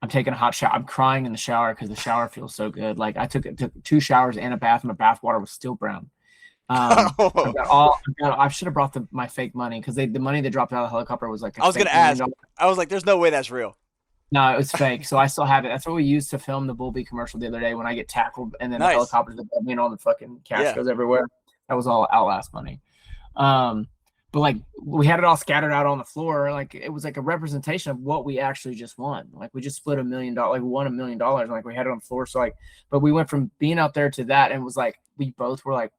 I'm taking a hot shower. I'm crying in the shower because the shower feels so good. Like took 2 showers and a bath, and my bath water was still brown. Oh, I should have brought my fake money because the money they dropped out of the helicopter was like a I was gonna fake million ask. dollars. I was like, "There's no way that's real." No, it was fake. So I still have it. That's what we used to film the Bullbee commercial the other day when I get tackled and then the Nice. helicopters above me and all the fucking cash Yeah. goes everywhere. That was all Outlast money. Um, but like we had it all scattered out on the floor. Like it was like a representation of what we actually just won. Like we just split $1 million, like we won $1 million. Like we had it on the floor. So like, but we went from being out there to that and it was like we both were like,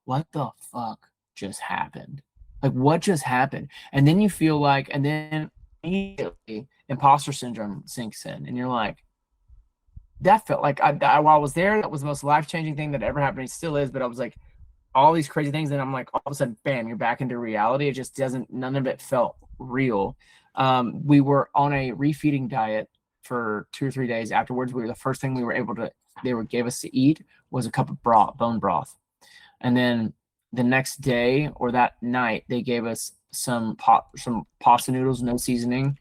what the fuck just happened? Like what just happened? And then you feel like, and then immediately imposter syndrome sinks in, and you're like, that felt like while I was there, that was the most life changing thing that ever happened. It still is, but I was like, all these crazy things, and I'm like, all of a sudden, bam, you're back into reality. It just doesn't. None of it felt real. We were on a refeeding diet for 2 or 3 days afterwards. We were the first thing we were able to. Gave us to eat was a cup of bone broth, and then the next day or that night they gave us some pasta noodles, no seasoning,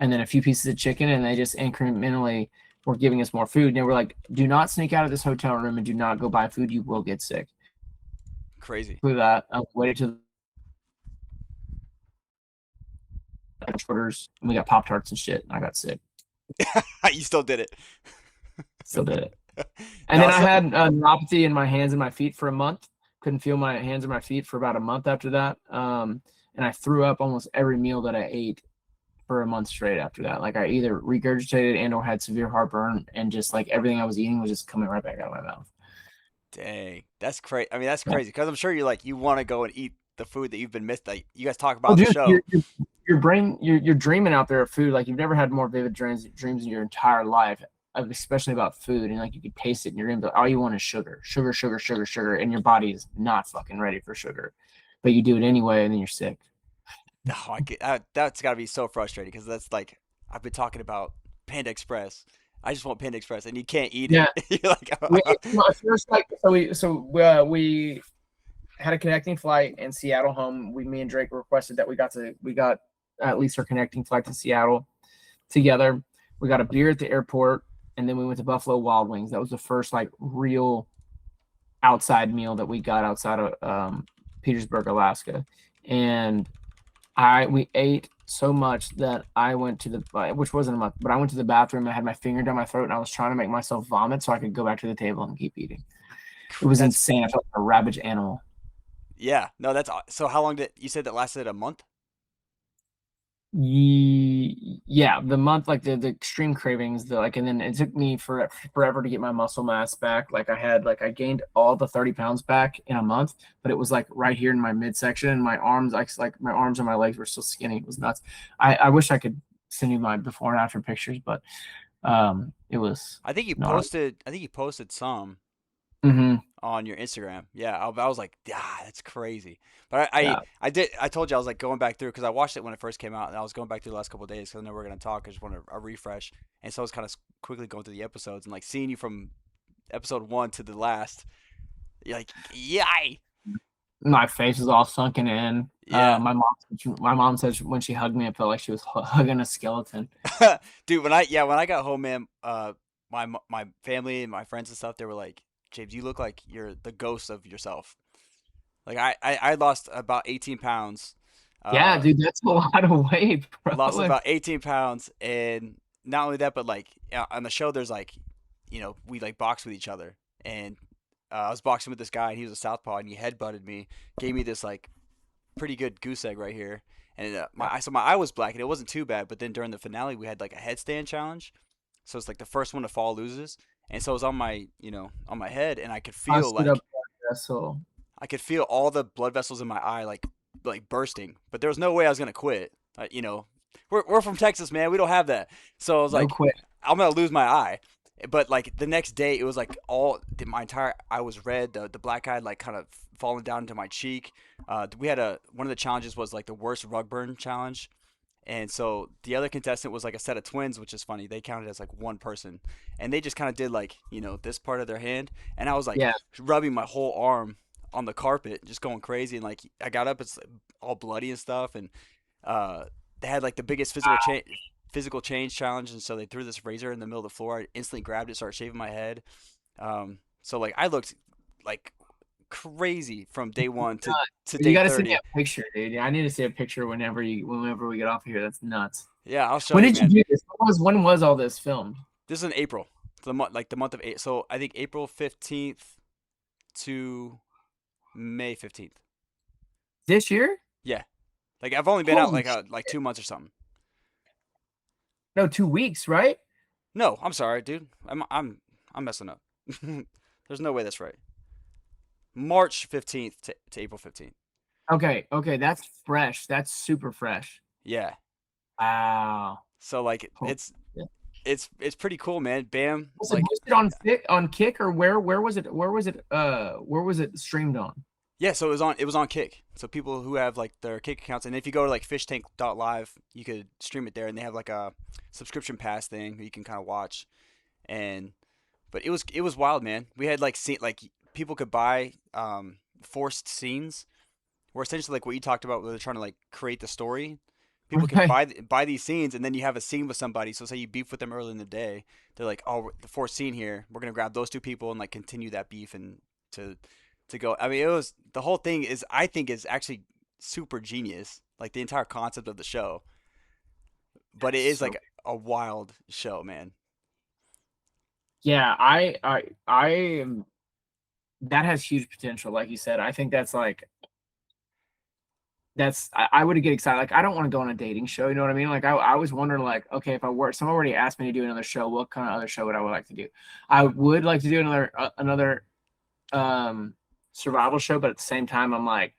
and then a few pieces of chicken, and they just incrementally were giving us more food. And they were like, do not sneak out of this hotel room and do not go buy food. You will get sick. Crazy. With that, I waited to the orders, and we got Pop Tarts and shit. And I got sick. You still did it. Still did it. And No, then I so, had neuropathy in my hands and my feet for a month. Couldn't feel my hands and my feet for about a month after that. And I threw up almost every meal that I ate for a month straight after that. Like I either regurgitated and or had severe heartburn, and just like everything I was eating was just coming right back out of my mouth. dang, that's crazy. I mean, that's Yeah. crazy because I'm sure you like you want to go and eat the food that you've been missed. Like you guys talk Oh, about the dude, show. your brain, you're dreaming out there of food. Like you've never had more vivid dreams in your entire life, especially about food. And like you could taste it in your dream, but all you want is sugar, sugar, sugar, sugar, sugar, and your body is not fucking ready for sugar, but you do it anyway, and then you're sick. Oh, that's got to be so frustrating because that's like I've been talking about Panda Express. I just want Panda Express, and you can't eat it. Yeah, You're like, we first like we had a connecting flight in Seattle home. Me and Drake requested that we got at least our connecting flight to Seattle together. We got a beer at the airport, and then we went to Buffalo Wild Wings. That was the first like real outside meal that we got outside of Petersburg, Alaska, and we ate so much that I went to the which wasn't a month, but I went to the bathroom. I had my finger down my throat, and I was trying to make myself vomit so I could go back to the table and keep eating. It was that's insane. I felt like a ravaged animal. yeah. No, that's so. How long did you said that lasted a month? Yeah, the month, like the extreme cravings, the like, and then it took me forever to get my muscle mass back. Like I gained all the 30 pounds back in a month, but it was like right here in my midsection, and my arms, like my arms and my legs were still skinny. It was nuts. I wish I could send you my before and after pictures, but it was I think you not. posted. I think you posted some Mm-hmm. on your Instagram. Yeah, I was like, ah, that's crazy. But I, Yeah. I did. I told you I was like going back through because I watched it when it first came out, and I was going back through the last couple of days because I know we're gonna talk. I just wanted a refresh, and so I was kind of quickly going through the episodes and like seeing you from episode one to the last. You're like, yay, My face is all sunken in. yeah, My mom said when she hugged me, it felt like she was hugging a skeleton. dude. When I got home, man, my family and my friends and stuff, they were like, James, you look like you're the ghost of yourself. Like I lost about 18 pounds. Yeah, Uh, dude, that's a lot of weight, Lost bro. about 18 pounds, and not only that, but like on the show, there's like, we like box with each other, and I was boxing with this guy, and he was a southpaw, and he headbutted me, gave me this like pretty good goose egg right here, and my eye was black, and it wasn't too bad. But then during the finale, we had like a headstand challenge, so it's like the first one to fall loses, and so it was on my on my head, and Busted up that vessel. I could feel all the blood vessels in my eye like bursting, but there was no way I was gonna quit. We're from Texas, man. We don't have that. So I was No like, quit. I'm gonna lose my eye. But like the next day, it was like my entire eye was red. The black eye like kind of falling down into my cheek. We had one of the challenges was like the worst rug burn challenge, and so the other contestant was like a set of twins, which is funny. They counted as like one person, and they just kind of did like this part of their hand, and I was like Yeah. rubbing my whole arm on the carpet, just going crazy. And like I got up, it's all bloody and stuff, and uh, they had like the biggest physical change challenge, and so they threw this razor in the middle of the floor. I instantly grabbed it, started shaving my head. So like I looked like crazy from day one to You day got to send me 30. a picture, dude. I need to see a picture whenever we get off of here. That's nuts. Yeah, I'll show When you, did you man. do this? When was all this filmed? This is in April, the month of eight. So I think April 15th to May 15th. This year? Yeah, like I've only been out Holy like 2 months or something. no, 2 weeks, right? No, I'm sorry, dude. I'm messing up. There's no way that's right. March 15th to April 15th. Okay, that's fresh. That's super fresh. Yeah. Wow. So like Cool. Yeah. it's pretty cool, man. Bam. Was it Like posted on Kick or where was it where was it streamed on? yeah, so it was on Kick. So people who have like their Kick accounts, and if you go to like fishtank.live, you could stream it there, and they have like a subscription pass thing where you can kind of watch. And but it was wild, man. We had like people could buy forced scenes where essentially like what you talked about, where they're trying to like create the story. People could Right. buy these scenes, and then you have a scene with somebody. So say you beef with them early in the day, they're like, "Oh, the forced scene here. We're gonna grab those two people and like continue that beef and to to go." I mean, it was the whole thing is I think is actually super genius, like the entire concept of the show. But it is So like a wild show, man. yeah, I am that has huge potential, like you said. I think I would get excited. Like I don't want to go on a dating show, you know what I mean? Like I was wondering like, okay, if I were someone already asked me to do another show, what kind of other show would I would like to do? I would like to do another um survival show, but at the same time I'm like,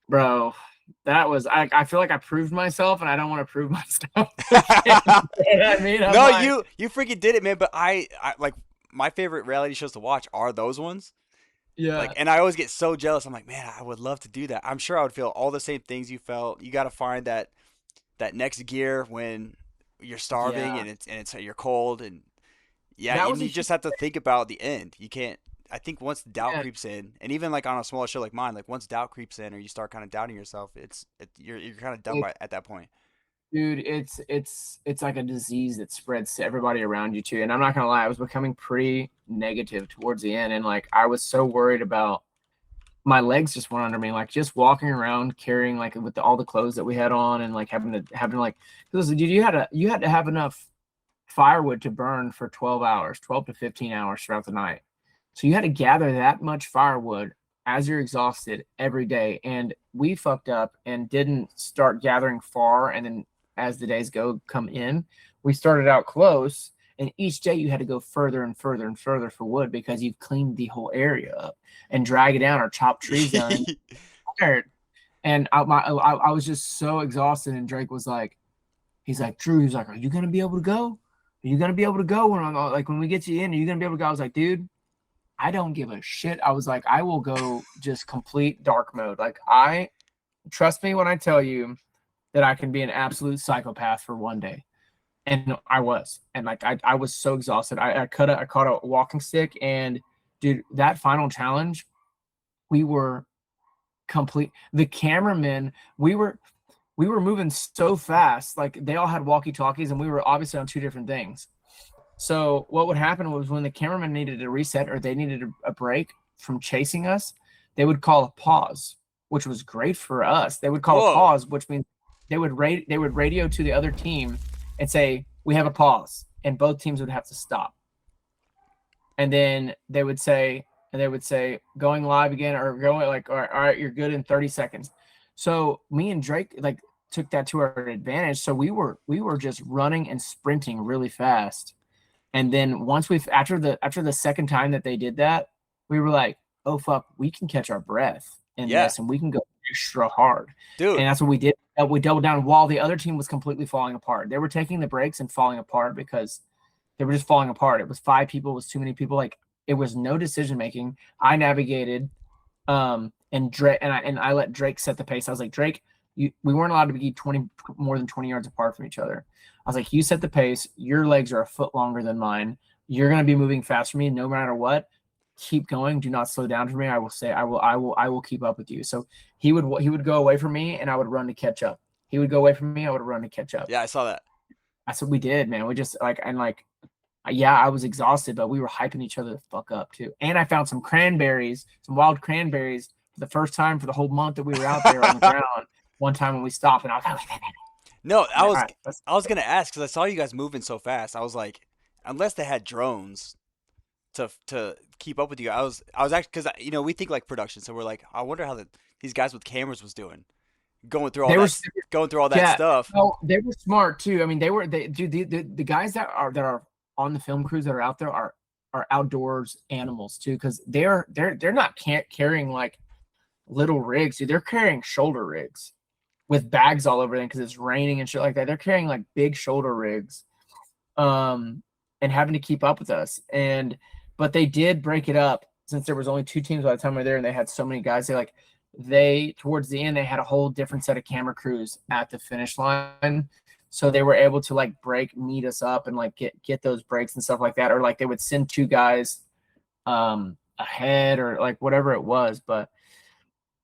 bro, I feel like I proved myself and I don't want to prove myself again. You know what I mean? I'm No, like, you freaking did it, man. But I like my favorite reality shows to watch are those ones. Like, yeah, and I always get so jealous. I'm like, man, I would love to do that. I'm sure I would feel all the same things you felt. You got to find that next gear when you're starving yeah. and it's you're cold and yeah, That and was a you huge just have to think about the end. You can't. I think once doubt yeah, creeps in, and even like on a smaller show like mine, like once doubt creeps in or you start kind of doubting yourself, you're kind of done it, by at that point. dude, it's like a disease that spreads to everybody around you too. And I'm not gonna lie, I was becoming pretty negative towards the end, and like I was so worried about my legs just went under me, like just walking around carrying like with all the clothes that we had on, and like having to like because dude, you had to have enough firewood to burn for 12 hours, 12 to 15 hours throughout the night. So you had to gather that much firewood as you're exhausted every day. And we fucked up and didn't start gathering far. And then as the days come in, we started out close. And each day you had to go further and further and further for wood because you've cleaned the whole area up and drag it down or chop trees down and tired. And I was just so exhausted. And Drake was like, he's like, Drew, he's like, are you gonna be able to go? Are you gonna be able to go when we get you in? Are you gonna be able to go? I was like, dude, I don't give a shit. I was like, I will go just complete dark mode. Like I trust me when I tell you that I can be an absolute psychopath for one day. And I was. And like I was so exhausted. I caught a walking stick and dude, that final challenge, we were complete the cameramen, we were moving so fast, like they all had walkie-talkies and we were obviously on two different things. So what would happen was when the cameraman needed a reset or they needed a break from chasing us, they would call a pause, which was great for us. They would call a Whoa. pause, which means they would radio to the other team and say, "We have a pause," and both teams would have to stop. And then they would say, "Going live again," or going like, "All right, you're good in 30 seconds." So me and Drake like took that to our advantage. So we were just running and sprinting really fast. And then once we've after the second time that they did that, we were like, "Oh fuck, we can catch our breath in Yeah, this, and we can go extra hard." dude. And that's what we did. We doubled down while the other team was completely falling apart. They were taking the breaks and falling apart because they were just falling apart. It was 5 people, it was too many people. Like it was no decision making. I navigated, and Drake and I let Drake set the pace. I was like, Drake, we weren't allowed to be 20 more than 20 yards apart from each other. I was like, you set the pace. Your legs are a foot longer than mine. You're gonna be moving fast for me, no matter what. Keep going. Do not slow down for me. I will say, I will keep up with you. So he would go away from me, and I would run to catch up. He would go away from me. I would run to catch up. Yeah, I saw that. That's what we did, man. We just yeah, I was exhausted, but we were hyping each other the fuck up too. And I found some cranberries, some wild cranberries for the first time for the whole month that we were out there on the ground. One time when we stopped, and I was like, No, all right, I was gonna ask because I saw you guys moving so fast. I was like, unless they had drones to keep up with you, I was actually because we think like production, so we're like, I wonder how these guys with cameras was doing, going through all they were, that going through all that yeah, stuff. no, they were smart too. I mean, dude, the guys that are on the film crews that are out there are outdoors animals too, because they're not carrying like little rigs, dude. They're carrying shoulder rigs with bags all over them because it's raining and shit like that. They're carrying like big shoulder rigs, and having to keep up with us. But they did break it up since there was only 2 teams by the time we were there, and they had so many guys. They towards the end they had a whole different set of camera crews at the finish line, so they were able to like meet us up and like get those breaks and stuff like that, or like they would send 2 guys ahead or like whatever it was. But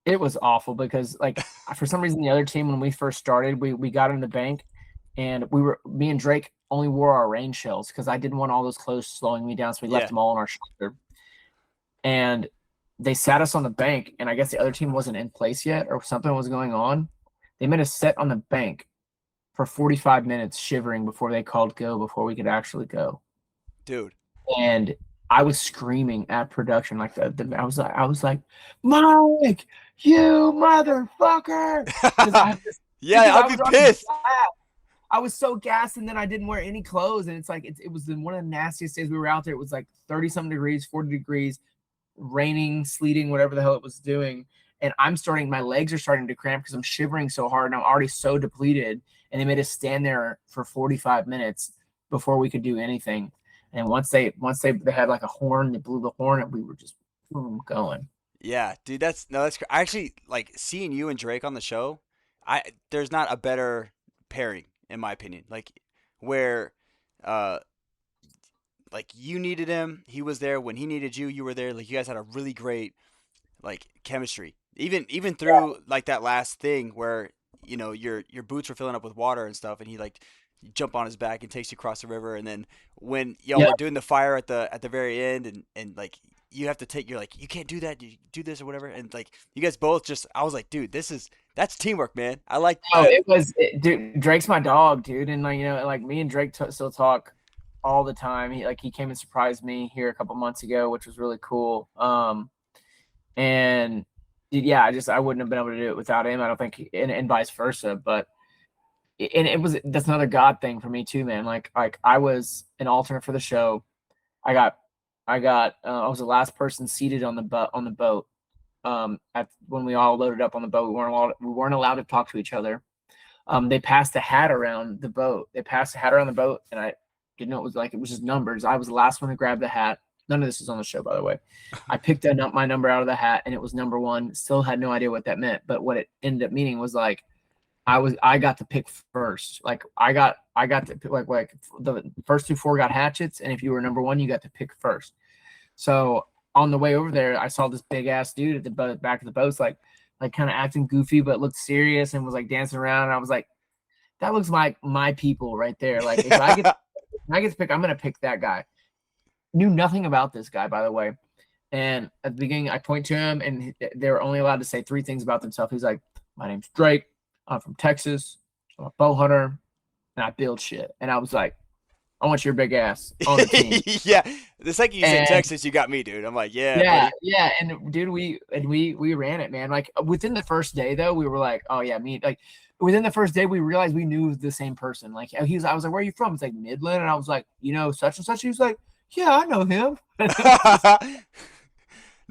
it was awful because like for some reason the other team when we first started we got in the bank, and me and Drake only wore our rain shells because I didn't want all those clothes slowing me down, so we left Yeah, them all on our shoulder. And they sat us on the bank, and I guess the other team wasn't in place yet or something was going on. They made us sit on the bank for 45 minutes shivering before they called go, before we could actually go. dude. And I was screaming at production like that. I was like, Mike, you motherfucker, because Yeah, I'd be I was already pissed. gassed. I was so gassed, and then I didn't wear any clothes, and it's like it was one of the nastiest days we were out there. It was like 30-something degrees, 40 degrees, raining, sleeting, whatever the hell it was doing. And my legs are starting to cramp because I'm shivering so hard, and I'm already so depleted. And they made us stand there for 45 minutes before we could do anything. And once they had like a horn, they blew the horn, and we were just boom going. Yeah, dude, I actually like seeing you and Drake on the show. There's not a better pairing in my opinion. Like where uh like you needed him, he was there when he needed you, you were there. Like you guys had a really great like chemistry. Even through like that last thing where your boots were filling up with water and stuff, and he like you jump on his back and takes you across the river, and then when y'all Yeah. were doing the fire at the very end, and like you have to take you're like you can't do that, you do this or whatever, and like you guys both just I was like, dude, that's teamwork, man. I like Oh, dude. Drake's my dog, dude, and like like me and Drake still talk all the time. He came and surprised me here a couple months ago, which was really cool. And dude, yeah, I wouldn't have been able to do it without him. I don't think, and vice versa. But and that's another God thing for me too, man. Like I was an alternate for the show. I got I was the last person seated on the boat. At when we all loaded up on the boat, we weren't allowed to talk to each other. They passed a hat around the boat. And I didn't know it was like it was just numbers. I was the last one to grab the hat. None of this is on the show, by the way. I picked my number out of the hat, and it was number 1. Still had no idea what that meant, but what it ended up meaning was like I got to pick first. Like I got to pick, like the first 4 got hatchets, and if you were number 1, you got to pick first. So on the way over there, I saw this big ass dude at the back of the boat, like kind of acting goofy, but looked serious and was like dancing around. And I was like, that looks like my people right there. Like if I get to pick, I'm gonna pick that guy. Knew nothing about this guy, by the way. And at the beginning, I point to him, and they were only allowed to say three things about themselves. He's like, "My name's Drake. I'm from Texas. I'm a bow hunter, and I build shit." And I was like, "I want your big ass on the team." Yeah, the second you said And Texas, you got me, dude. I'm like, yeah, yeah, buddy. yeah, and dude, we ran it, man. Like within the first day, though, we were like, "Oh yeah, me." Like within the first day, we realized we knew the same person. Like I was like, "Where are you from?" It's like Midland, and I was like, "You know, such and such." He was like, "Yeah, I know him." Just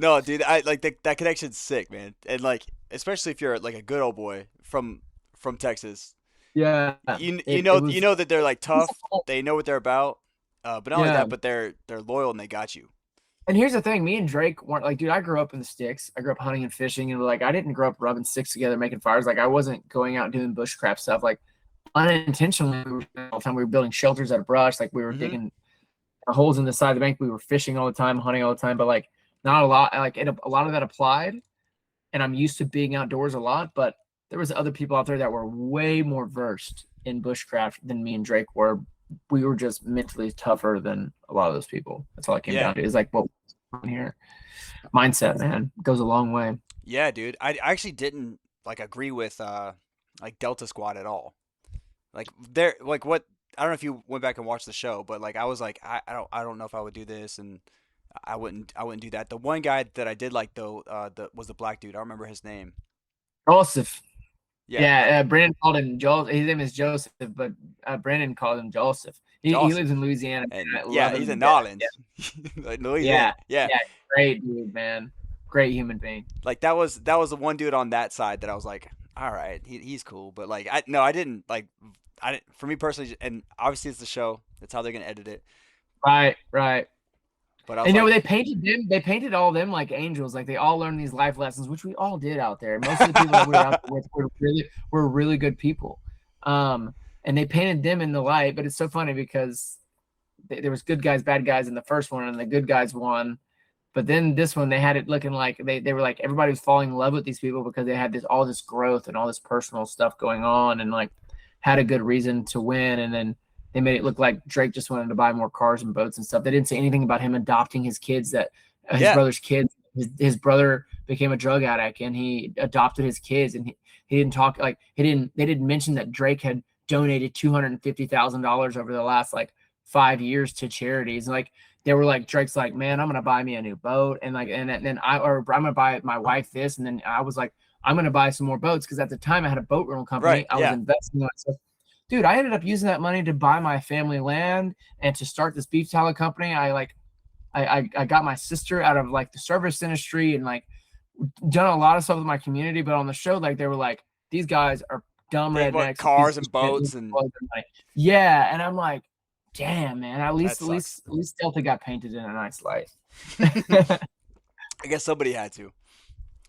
No, dude, I like that connection's sick, man. And like, especially if you're like a good old boy from Texas, yeah, it you was. know that they're like tough. They know what they're about. But not only Yeah. that, but they're loyal and they got you. And here's the thing, me and Drake weren't like, dude, I grew up in the sticks. I grew up hunting and fishing, and like I didn't grow up rubbing sticks together, making fires. Like I wasn't going out doing bushcraft stuff. Like unintentionally, all the time we were building shelters out of brush. Like we were Hmm. digging holes in the side of the bank. We were fishing all the time, hunting all the time. But like not a lot. Like a lot of that applied, and I'm used to being outdoors a lot. But there was other people out there that were way more versed in bushcraft than me and Drake were. We were just mentally tougher than a lot of those people. That's all it came Yeah, down to. Is like what here. Mindset, man, goes a long way. yeah, dude. I actually didn't like agree with like Delta Squad at all. Like they're like what I don't know if you went back and watched the show, but like I was like I don't know if I would do this and I wouldn't do that. The one guy that I did like though was the black dude. I don't remember his name. Joseph. Yeah, Yeah, Brandon called him Joseph. His name is Joseph, but Brandon called him Joseph. He Joseph. lives in Louisiana. And Man. I yeah, love him he's to in death. Yeah, Nolans. Like Louisiana. yeah, Yeah. yeah. Great dude, man. Great human being. Like that was the one dude on that side that I was like, all right, he's cool, but like I didn't like I didn't for me personally and obviously it's the show. That's how they're going to edit it. Right, right. But I was And you know, like, they painted them. They painted all of them like angels. Like they all learned these life lessons, which we all did out there. Most of the people that we were out there with were really good people. And they painted them in the light. But it's so funny because there was good guys, bad guys in the first one, and the good guys won. But then this one, they had it looking like they were like everybody was falling in love with these people because they had this all this growth and all this personal stuff going on, and like had a good reason to win. And then they made it look like Drake just wanted to buy more cars and boats and stuff. They didn't say anything about him adopting his kids. That his yeah, brother's kids. His brother became a drug addict, and he adopted his kids. And he didn't talk like he didn't. They didn't mention that Drake had donated $250,000 over the last like 5 years to charities. And like they were like Drake's like, man, I'm gonna buy me a new boat, and like and then I'm gonna buy my wife this, and then I was like, I'm gonna buy some more boats because at the time I had a boat rental right, company. I was yeah. investing in it. So, dude, I ended up using that money to buy my family land and to start this beef tallow company. I got my sister out of like the service industry and like done a lot of stuff with my community. But on the show, like they were like, these guys are dumb They bought rednecks and cars pieces and of boats and shit. Yeah, and I'm like, damn, man. At that least, at sucks. least, at least Delta got painted in a nice light. I guess somebody had to.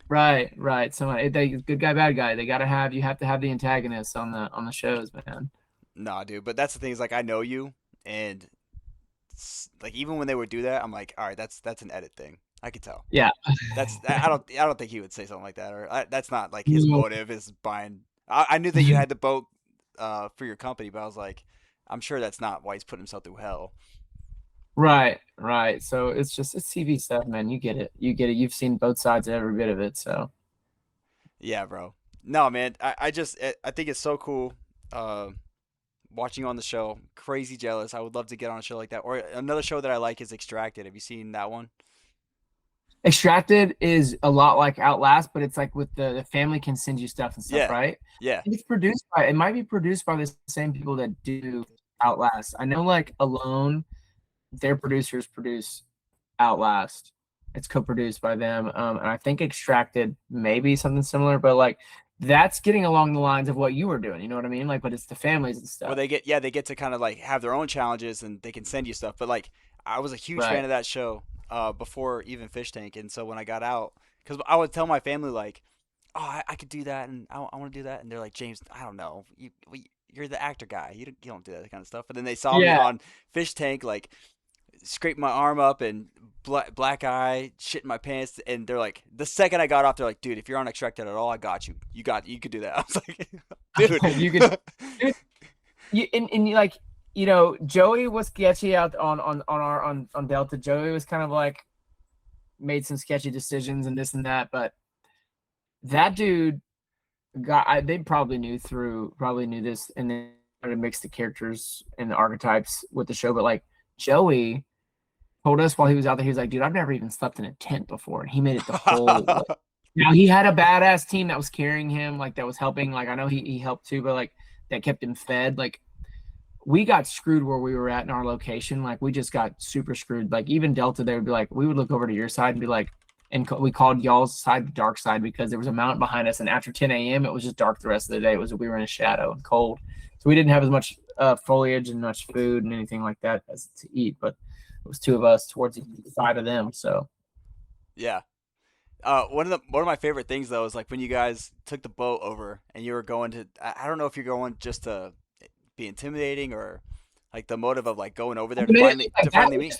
Right, right. So they good guy, bad guy. They gotta have you have to have the antagonists on the shows, man. Nah, dude, but that's the thing is like I know you and like even when they would do that, I'm like, all right, that's an edit thing. I could tell. Yeah. That's I don't think he would say something like that or that's not like his motive is buying. I knew that you had the boat for your company, but I was like, I'm sure that's not why he's putting himself through hell. Right, right. So it's TV stuff, man. You get it. You get it. You've seen both sides of every bit of it. So Yeah, bro. No, man. I think it's so cool. Uh, Watching on the show, crazy jealous. I would love to get on a show like that. Or another show that I like is Extracted. Have you seen that one? Extracted is a lot like Outlast, but it's like with the family can send you stuff and stuff, Yeah, right? yeah. It's produced by it might be produced by the same people that do Outlast. I know like Alone, their producers produce Outlast. It's co-produced by them. And I think Extracted maybe something similar, but like that's getting along the lines of what you were doing. You know what I mean? Like, but it's the families and Where stuff. they get to kind of like have their own challenges and they can send you stuff. But like I was a huge fan Right. of that show before even Fish Tank, and so when I got out, because I would tell my family like, oh, I could do that and I want to do that, and they're like, James, I don't know, you're the actor guy, you don't do that kind of stuff. But then they saw me Yeah. on Fish Tank like scrape my arm up and black eye, shit in my pants, and they're like, the second I got off, they're like, dude, if you're unextracted at all, I got you. You could do that. I was like, dude. You could and you like you know Joey was sketchy out on our on Delta. Joey was kind of like made some sketchy decisions and this and that, but that dude they probably knew this, and then tried to mix the characters and the archetypes with the show. But like Joey told us while he was out there, he was like, dude, I've never even slept in a tent before. And he made it the whole like, now he had a badass team that was carrying him, like that was helping. Like I know he helped too, but like that kept him fed. Like we got screwed where we were at in our location. Like we just got super screwed. Like even Delta, they would be like, we would look over to your side and be like, and we called y'all's side the dark side because there was a mountain behind us. And after 10 a.m., it was just dark the rest of the day. We were in a shadow and cold. So we didn't have as much foliage and much food and anything like that as to eat. But it was two of us towards the side of them. So Yeah. One of my favorite things though is like when you guys took the boat over and you were going to. I don't know if you're going just to be intimidating or like the motive of like going over there to finally meet.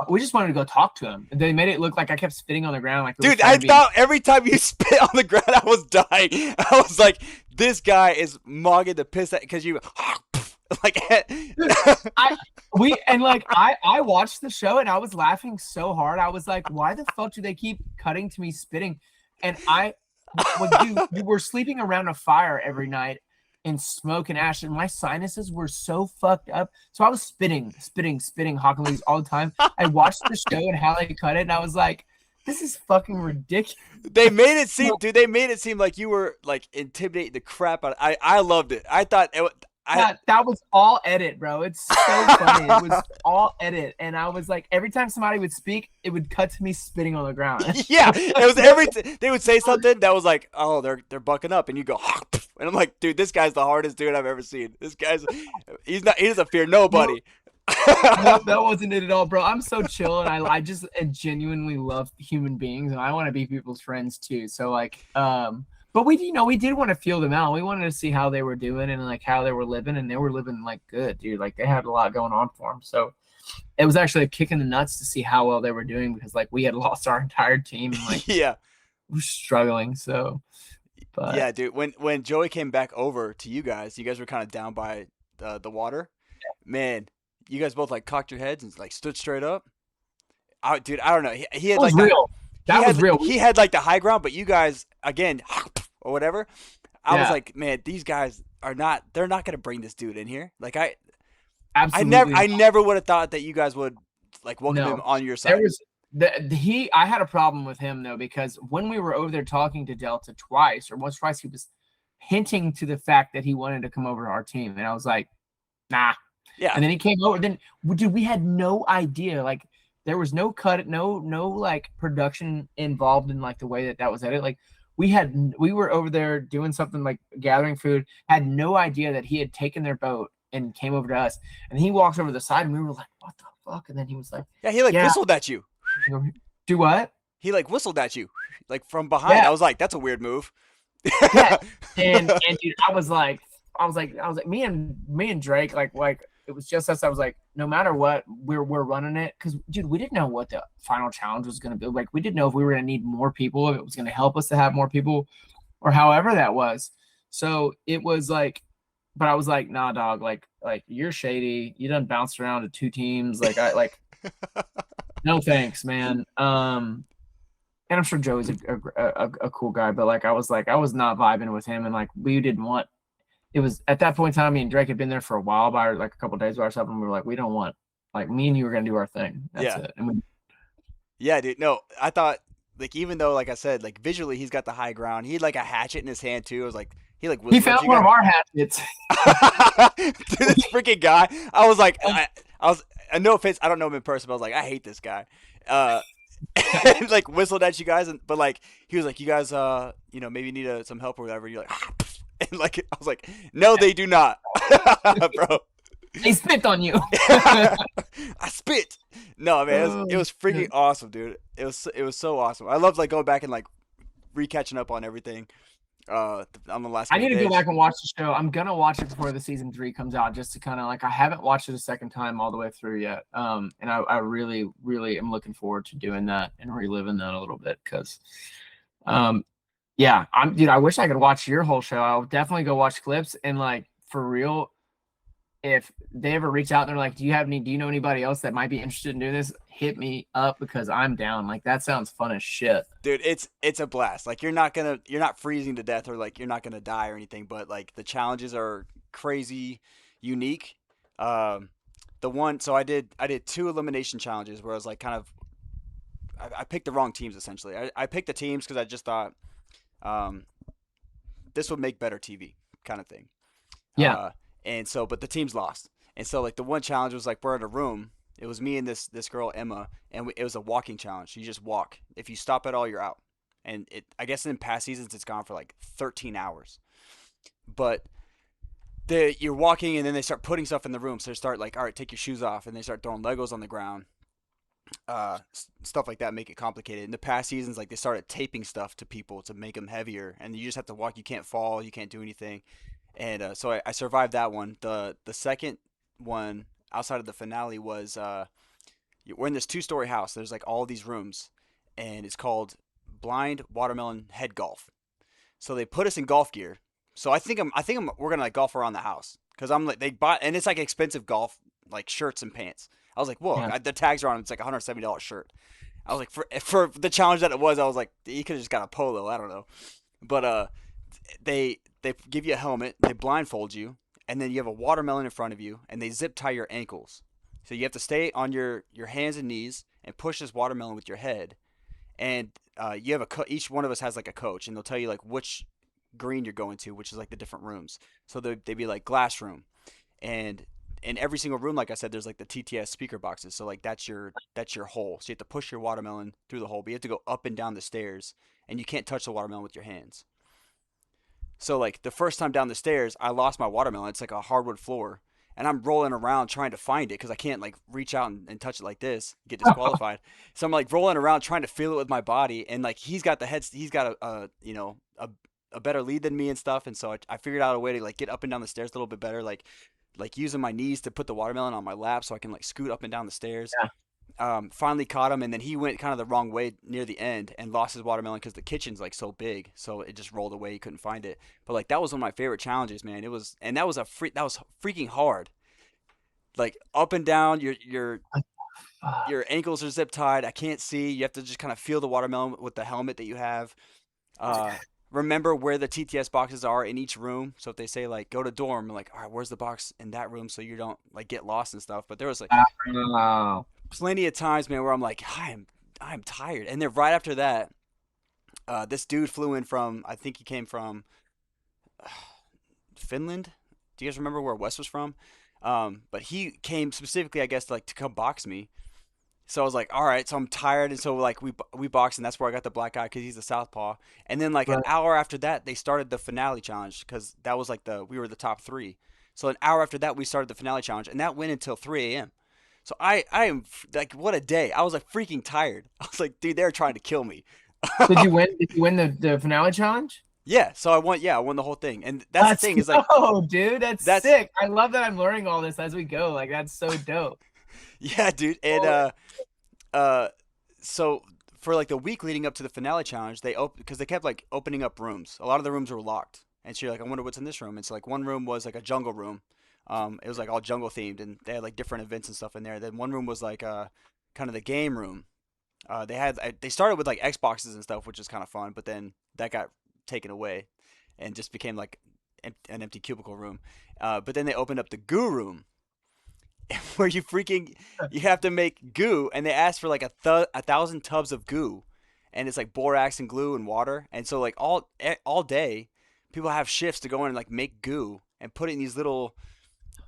We just wanted to go talk to him. They made it look like I kept spitting on the ground. Like dude, I thought every time you spit on the ground, I was dying. I was like, this guy is mogging the piss at because you like. I watched the show and I was laughing so hard. I was like, why the fuck do they keep cutting to me spitting? And we were sleeping around a fire every night in smoke and ash, and my sinuses were so fucked up. So I was spitting hockey leagues all the time. I watched the show and how they cut it, and I was like, this is fucking ridiculous. They made it seem like you were like intimidating the crap out of it. I loved it. I thought that was all edit, bro. It's so funny. It was all edit, and I was like, every time somebody would speak, it would cut to me spitting on the ground. Yeah, it was they would say something that was like, oh, they're bucking up, and you go, and I'm like, dude, this guy's the hardest dude I've ever seen. He doesn't fear nobody. No, that wasn't it at all, bro. I'm so chill, and I just genuinely love human beings, and I want to be people's friends too. So like, but we did want to feel them out. We wanted to see how they were doing and like how they were living, and they were living like good, dude. Like they had a lot going on for them. So it was actually a kick in the nuts to see how well they were doing because like we had lost our entire team and like yeah, we're struggling. So, but yeah, dude. When Joey came back over to you guys were kind of down by the water. Man, you guys both like cocked your heads and like stood straight up. Dude, I don't know. He had like real. That was real. He had like the high ground, but you guys again or whatever. I was like, man, these guys they're not gonna bring this dude in here. Like I never would have thought that you guys would like welcome him on your side. I had a problem with him though, because when we were over there talking to Delta twice, he was hinting to the fact that he wanted to come over to our team. And I was like, nah. Yeah. And then he came over. Then dude, we had no idea. Like there was no cut, no like production involved in like the way that was edited. Like we were over there doing something like gathering food, had no idea that he had taken their boat and came over to us. And he walks over the side and we were like, what the fuck? And then he was like, yeah, he like whistled at you. Do what? He like whistled at you like from behind. I was like, that's a weird move. Yeah. And dude, I was like, me and Drake, like it was just us. I was like, no matter what, we're running it. Cause dude, we didn't know what the final challenge was going to be. Like, we didn't know if we were going to need more people, if it was going to help us to have more people or however that was. So it was like, but I was like, nah, dog, like you're shady. You done bounced around to two teams. Like no thanks, man. And I'm sure Joey's a cool guy, but like I was not vibing with him, and like we didn't want. It was at that point in time, me and Drake had been there for a while, by like a couple of days by ourselves, and we were like, we don't want, like, me and you were gonna do our thing. That's it. And yeah, dude. No, I thought like even though like I said like visually he's got the high ground, he had like a hatchet in his hand too. I was like he found one of our hatchets. Dude, this freaking guy. I was like, I was no offense, I don't know him in person, but I was like, I hate this guy. And like whistled at you guys, but like he was like, you guys, maybe need some help or whatever. You're like. And like I was like, no, they do not, bro. They spit on you. I spit. No, man, it was freaking awesome, dude. It was so awesome. I loved like going back and like recatching up on everything. On the last. I need to go back and watch the show. I'm gonna watch it before the season 3 comes out, just to kind of like I haven't watched it a second time all the way through yet. And I really, really am looking forward to doing that and reliving that a little bit because, yeah, dude, I wish I could watch your whole show. I'll definitely go watch clips and like for real. if they ever reach out and they're like, do you know anybody else that might be interested in doing this? Hit me up because I'm down. Like that sounds fun as shit. Dude, it's a blast. Like you're not freezing to death or like you're not gonna die or anything, but like the challenges are crazy, unique. Um, the one so I did two elimination challenges where I was like kind of I picked the wrong teams essentially. I picked the teams because I just thought um, this would make better TV kind of thing. Yeah. Uh, and so but the teams lost, and so like the one challenge was like we're in a room. It was me and this girl Emma, and it was a walking challenge. You just walk. If you stop at all, you're out. And I guess in past seasons it's gone for like 13 hours. But you're walking, and then they start putting stuff in the room. So they start like, all right, take your shoes off, and they start throwing Legos on the ground, stuff like that, make it complicated. In the past seasons, like they started taping stuff to people to make them heavier, and you just have to walk. You can't fall, you can't do anything. And so I survived that one. The second one outside of the finale was we're in this two-story house. There's like all these rooms, and it's called Blind Watermelon Head Golf. So they put us in golf gear. So we're gonna like golf around the house because I'm like they bought and it's like expensive golf like shirts and pants. I was like, whoa, Yeah. the tags are on. It's like $170 shirt. I was like, for the challenge that it was, I was like, you could have just got a polo. I don't know, but they give you a helmet, they blindfold you, and then you have a watermelon in front of you, and they zip tie your ankles. So you have to stay on your hands and knees and push this watermelon with your head. And you have each one of us has like a coach, and they'll tell you like which green you're going to, which is like the different rooms. So they'd be like glass room, and in every single room, like I said, there's like the TTS speaker boxes. So like that's your hole. So you have to push your watermelon through the hole, but you have to go up and down the stairs, and you can't touch the watermelon with your hands. So like the first time down the stairs, I lost my watermelon. It's like a hardwood floor, and I'm rolling around trying to find it because I can't like reach out and touch it like this, get disqualified. So I'm like rolling around trying to feel it with my body, and like he's got a better lead than me and stuff, and so I figured out a way to like get up and down the stairs a little bit better, like using my knees to put the watermelon on my lap so I can like scoot up and down the stairs. Yeah. Finally caught him, and then he went kind of the wrong way near the end and lost his watermelon because the kitchen's like so big, so it just rolled away. He couldn't find it. But like that was one of my favorite challenges, man. It was, and that was freaking hard. Like up and down, your ankles are zip tied. I can't see. You have to just kind of feel the watermelon with the helmet that you have. Uh, Remember where the TTS boxes are in each room. So if they say like go to dorm, like all right, where's the box in that room so you don't like get lost and stuff. But there was like Wow. plenty of times, man, where I'm like, I'm tired. And then right after that, this dude flew in from, I think he came from Finland. Do you guys remember where Wes was from? But he came specifically, I guess, like to come box me. So I was like, all right, so I'm tired, and so like we boxed, and that's where I got the black eye because he's a southpaw. And then like an Right. hour after that, they started the finale challenge because that was like we were the top three. So an hour after that, we started the finale challenge, and that went until 3 a.m. So I am like, what a day! I was like freaking tired. I was like, dude, they're trying to kill me. Did you win? Did you win the finale challenge? Yeah, so I won. Yeah, I won the whole thing, and that's the Let's thing is like go, dude. That's that's sick. I love that I'm learning all this as we go. Like that's so dope. yeah, dude, and Oh, uh, so for like the week leading up to the finale challenge, they open because they kept like opening up rooms. A lot of the rooms were locked, and so you're like, I wonder what's in this room. And so like one room was like a jungle room. It was like all jungle themed, and they had like different events and stuff in there. Then one room was like kind of the game room. They started with like Xboxes and stuff, which is kind of fun, but then that got taken away, and just became like an empty cubicle room. But then they opened up the goo room, where you have to make goo, and they ask for like 1,000 tubs of goo, and it's like borax and glue and water, and so like all day, people have shifts to go in and like make goo and put it in these little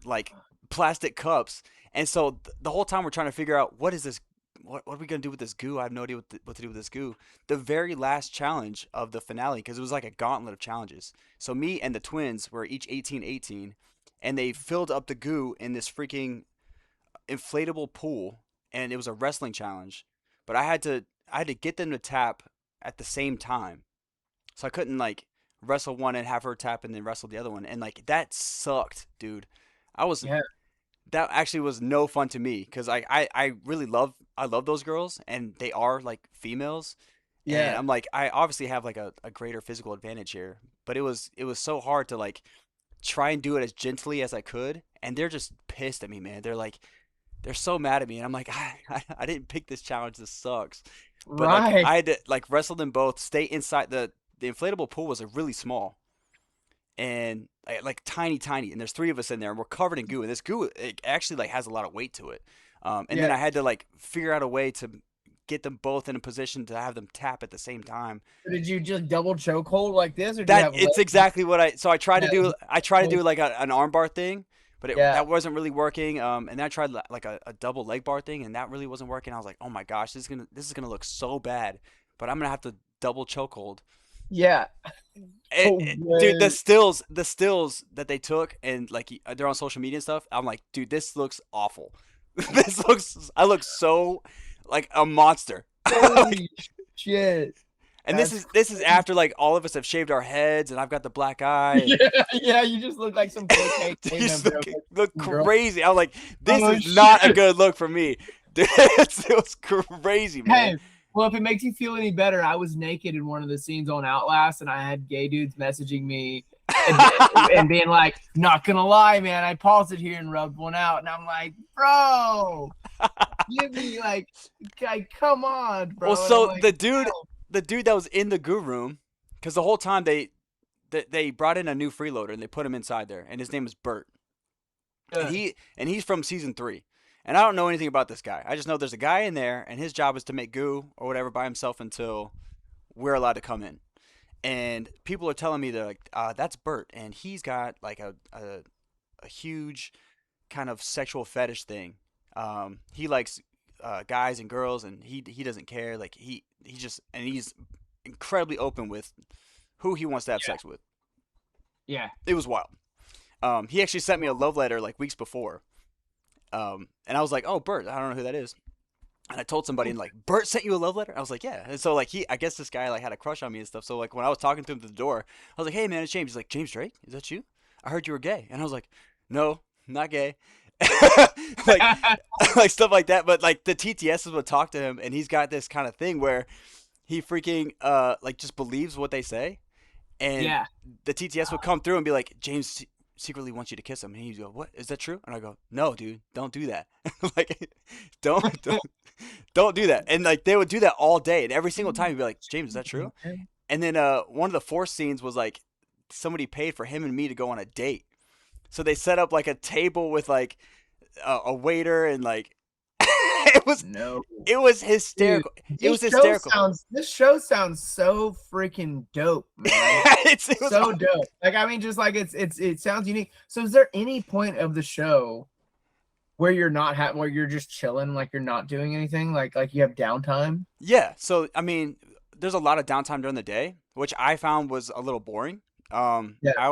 like plastic cups, and so the whole time we're trying to figure out what is this. What are we gonna do with this goo? I have no idea what to do with this goo. The very last challenge of the finale, because it was like a gauntlet of challenges. So me and the twins were each 18-18, and they filled up the goo in this freaking inflatable pool, and it was a wrestling challenge. But I had to get them to tap at the same time, so I couldn't like wrestle one and have her tap and then wrestle the other one, and like that sucked, dude. I was yeah, that actually was no fun to me because I really I love those girls, and they are like females, and yeah, I'm like I obviously have like a greater physical advantage here, but it was so hard to like try and do it as gently as I could, and they're just pissed at me, man. They're so mad at me, and I'm like, I didn't pick this challenge. This sucks. But like Right. I had to like wrestle them both, stay inside the inflatable pool was really small and like tiny, tiny, and there's three of us in there, and we're covered in goo, and this goo it actually like has a lot of weight to it. And then Yeah. I had to like figure out a way to get them both in a position to have them tap at the same time. Did you just double choke hold like this, or do you That have it's legs? exactly what I tried to Yeah. do. I tried to do like an arm bar thing, but Yeah. that wasn't really working. And then I tried like a double leg bar thing, and that really wasn't working. I was like, oh my gosh, this is gonna look so bad, but I'm gonna have to double chokehold. Yeah. Oh, Dude, man. the stills that they took and like they're on social media and stuff. I'm like, dude, this looks awful. I look so like a monster. Like, Holy shit. and That's this is crazy. after like all of us have shaved our heads and I've got the black eye and Yeah, yeah, you just look like some they KKK just member. look Of girl. crazy. I'm like, this Oh is not a shit. good look for me. Dude, it was crazy, man. Hey, well, if it makes you feel any better, I was naked in one of the scenes on Outlast, and I had gay dudes messaging me and being like, "Not gonna lie, man, I paused it here and rubbed one out," and I'm like, "Bro, give me like, come on, Well, bro," and I'm so like, the dude that was in the goo room, because the whole time they brought in a new freeloader and they put him inside there, and his name is Bert, and "Yeah, he's from season 3, and I don't know anything about this guy. I just know there's a guy in there, and his job is to make goo or whatever by himself until we're allowed to come in. And people are telling me they're like, that's Bert, and he's got like a huge kind of sexual fetish thing. He likes guys and girls, and he doesn't care. Like he just and he's incredibly open with who he wants to have sex with. yeah, It was wild. He actually sent me a love letter like weeks before, and I was like, oh, Bert, I don't know who that is. And I told somebody, and like, Bert sent you a love letter. I was like, yeah. And so like I guess this guy like had a crush on me and stuff. So like when I was talking to him at the door, I was like, hey man, it's James. He's like, James Drake, is that you? I heard you were gay. And I was like, no, not gay. like like stuff like that. But like the TTSs would talk to him, and he's got this kind of thing where he freaking like just believes what they say, and yeah." the TTS would come through and be like, James secretly wants you to kiss him, and he'd go, what, is that true? And I go, no, dude, don't do that. Like, don't don't do that. And like they would do that all day, and every single time he'd be like, James, is that true? And then one of the forced scenes was like somebody paid for him and me to go on a date. So they set up like a table with like a waiter and like No. it was Dude, hysterical. It was hysterical. this show sounds so freaking dope, man. It was So dope. Like, I mean, just like it sounds unique. So is there any point of the show where you're not where you're just chilling, like you're not doing anything, like you have downtime? yeah. So I mean, there's a lot of downtime during the day, which I found was a little boring. Yeah, I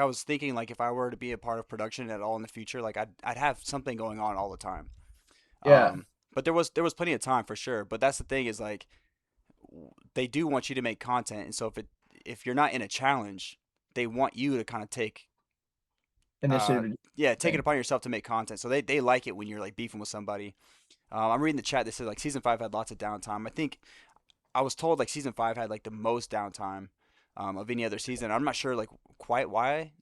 was thinking like if I were to be a part of production at all in the future, like I'd have something going on all the time. yeah. But there was plenty of time for sure. But that's the thing is like they do want you to make content, and so if you're not in a challenge, they want you to kind of take uh Initiative. yeah take it upon yourself to make content. So they like it when you're like beefing with somebody. I'm reading the chat. They said like season 5 had lots of downtime. I think I was told like season 5 had like the most downtime of any other season. I'm not sure like quite why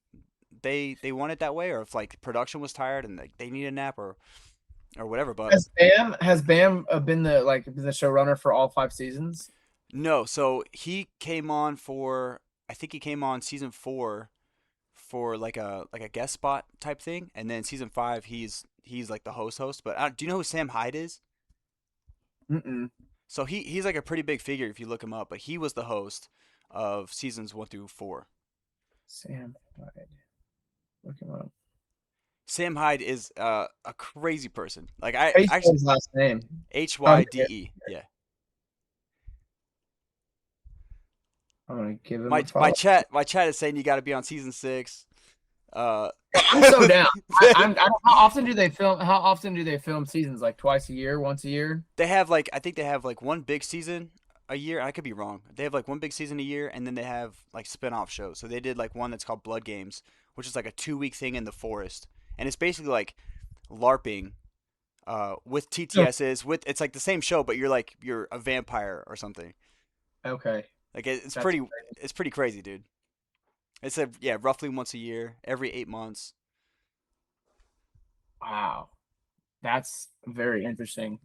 they want it that way, or if like production was tired and like they need a nap or whatever. But Has Bam been the showrunner for all 5 seasons? no, so he came on for I think he came on season 4 for like a guest spot type thing, and then season 5 he's like the host. But do you know who Sam Hyde is? Mm-mm. So he's like a pretty big figure if you look him up, but he was the host of seasons 1 through 4. Sam Hyde. Look him up. Sam Hyde is a crazy person. Like How do you I spell his last name? Oh, here. HYDE. Yeah. I'm gonna give him My a my follow. chat my chat is saying you got to be on season 6. Uh, I'm so down. How often do they film? How often do they film seasons? Like twice a year, once a year? they have like I think they have like one big season a year. I could be wrong. They have like one big season a year, and then they have like spin-off shows. So they did like one that's called Blood Games, which is like a 2-week thing in the forest, and it's basically like LARPing with So, TTSs. With it's like the same show, but you're a vampire or something. okay, Like it's that's pretty crazy, dude. It said, yeah, roughly once a year, every 8 months. Wow, that's very interesting.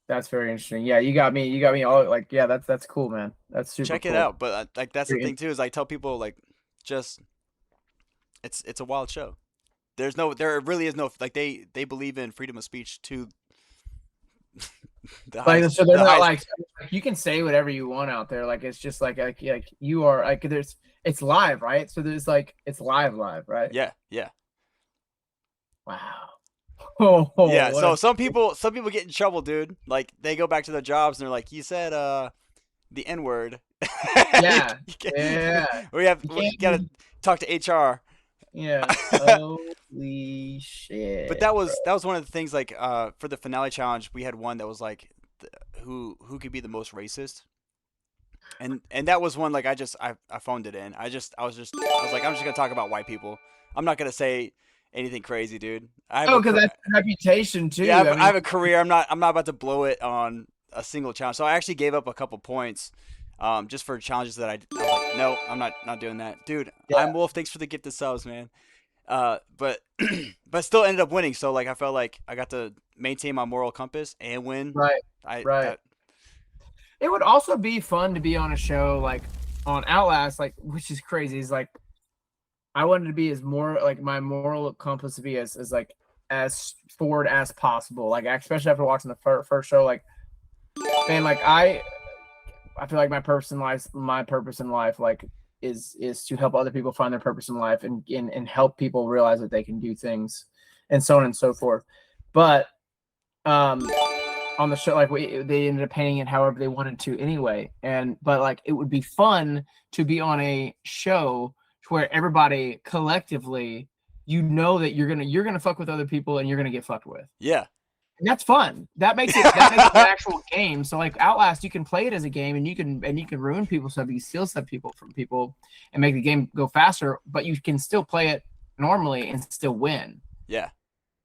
That's very interesting. Yeah, you got me. You got me all like, yeah, that's cool, man. That's super Check it cool. out. But like that's the Very thing too is I tell people like just it's a wild show. There really is no like they believe in freedom of speech to like so they're the not highest. like you can say whatever you want out there. Like it's just like you are like there's it's live, right? So there's like it's live, right? Yeah, yeah. Wow. Oh, Yeah, what so a some people get in trouble, dude. Like they go back to their jobs and they're like, "You said the N word." yeah. Yeah. We You gotta can't talk to HR. yeah. Holy But shit, that was one of the things like for the finale challenge we had one that was like who could be the most racist, and that was one like I phoned it in. I was like I'm just gonna talk about white people. I'm not gonna say anything crazy, dude. Oh, because that's reputation Yeah, too. I I mean, have a career. I'm not about to blow it on a single challenge. So I actually gave up a couple points, just for challenges that I was like, no, I'm not doing that, dude. I'm yeah, Wolf. Thanks for the gift of subs, man. But but still ended up winning. So like I felt like I got to maintain my moral compass and win. right, I right. that It would also be fun to be on a show like on Outlast, like which is crazy. Is like I wanted to be as more like my moral compass to be as like as forward as possible. Like especially after watching the first show, like man, like I feel like my purpose in life, like is to help other people find their purpose in life and help people realize that they can do things, and so on and so forth. But um, on the show, like they ended up painting it however they wanted to anyway. And but like it would be fun to be on a show where everybody collectively, you know that you're gonna fuck with other people and you're gonna get fucked with. yeah. And that's fun. That makes it an actual game. So like Outlast, you can play it as a game and you can ruin people's stuff, you can steal stuff people from people and make the game go faster, but you can still play it normally and still win. Yeah.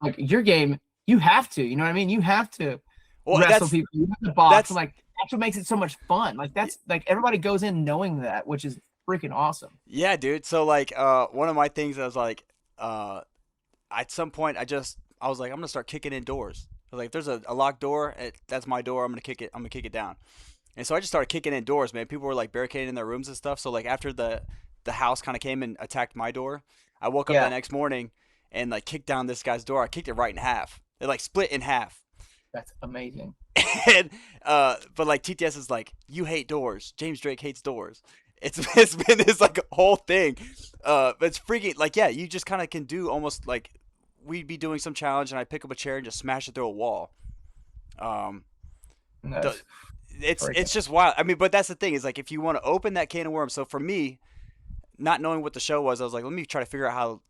Like your game, you have to, you know what I mean? You have to Well, wrestle people, you have to box. that's Like that's what makes it so much fun. Like that's like everybody goes in knowing that, which is freaking awesome. yeah, dude. So like one of my things I was like at some point I was like I'm gonna start kicking in doors. I was like, if there's a locked door, that's my door. I'm gonna kick it. I'm gonna kick it down. And so I just started kicking in doors, man. People were like barricading in their rooms and stuff. So like after the house kind of came and attacked my door, I woke up Yeah, that next morning and like kicked down this guy's door. I kicked it right in half. It like split in half. that's amazing. And but like TTS is like, you hate doors. James Drake hates doors. It's been this like whole thing. But it's freaking like yeah, you just kind of can do almost like we'd be doing some challenge and I pick up a chair and just smash it through a wall. Um, the, That's it's freaking just wild. I mean, but that's the thing is like if you want to open that can of worms. So for me, not knowing what the show was, I was like, let me try to figure out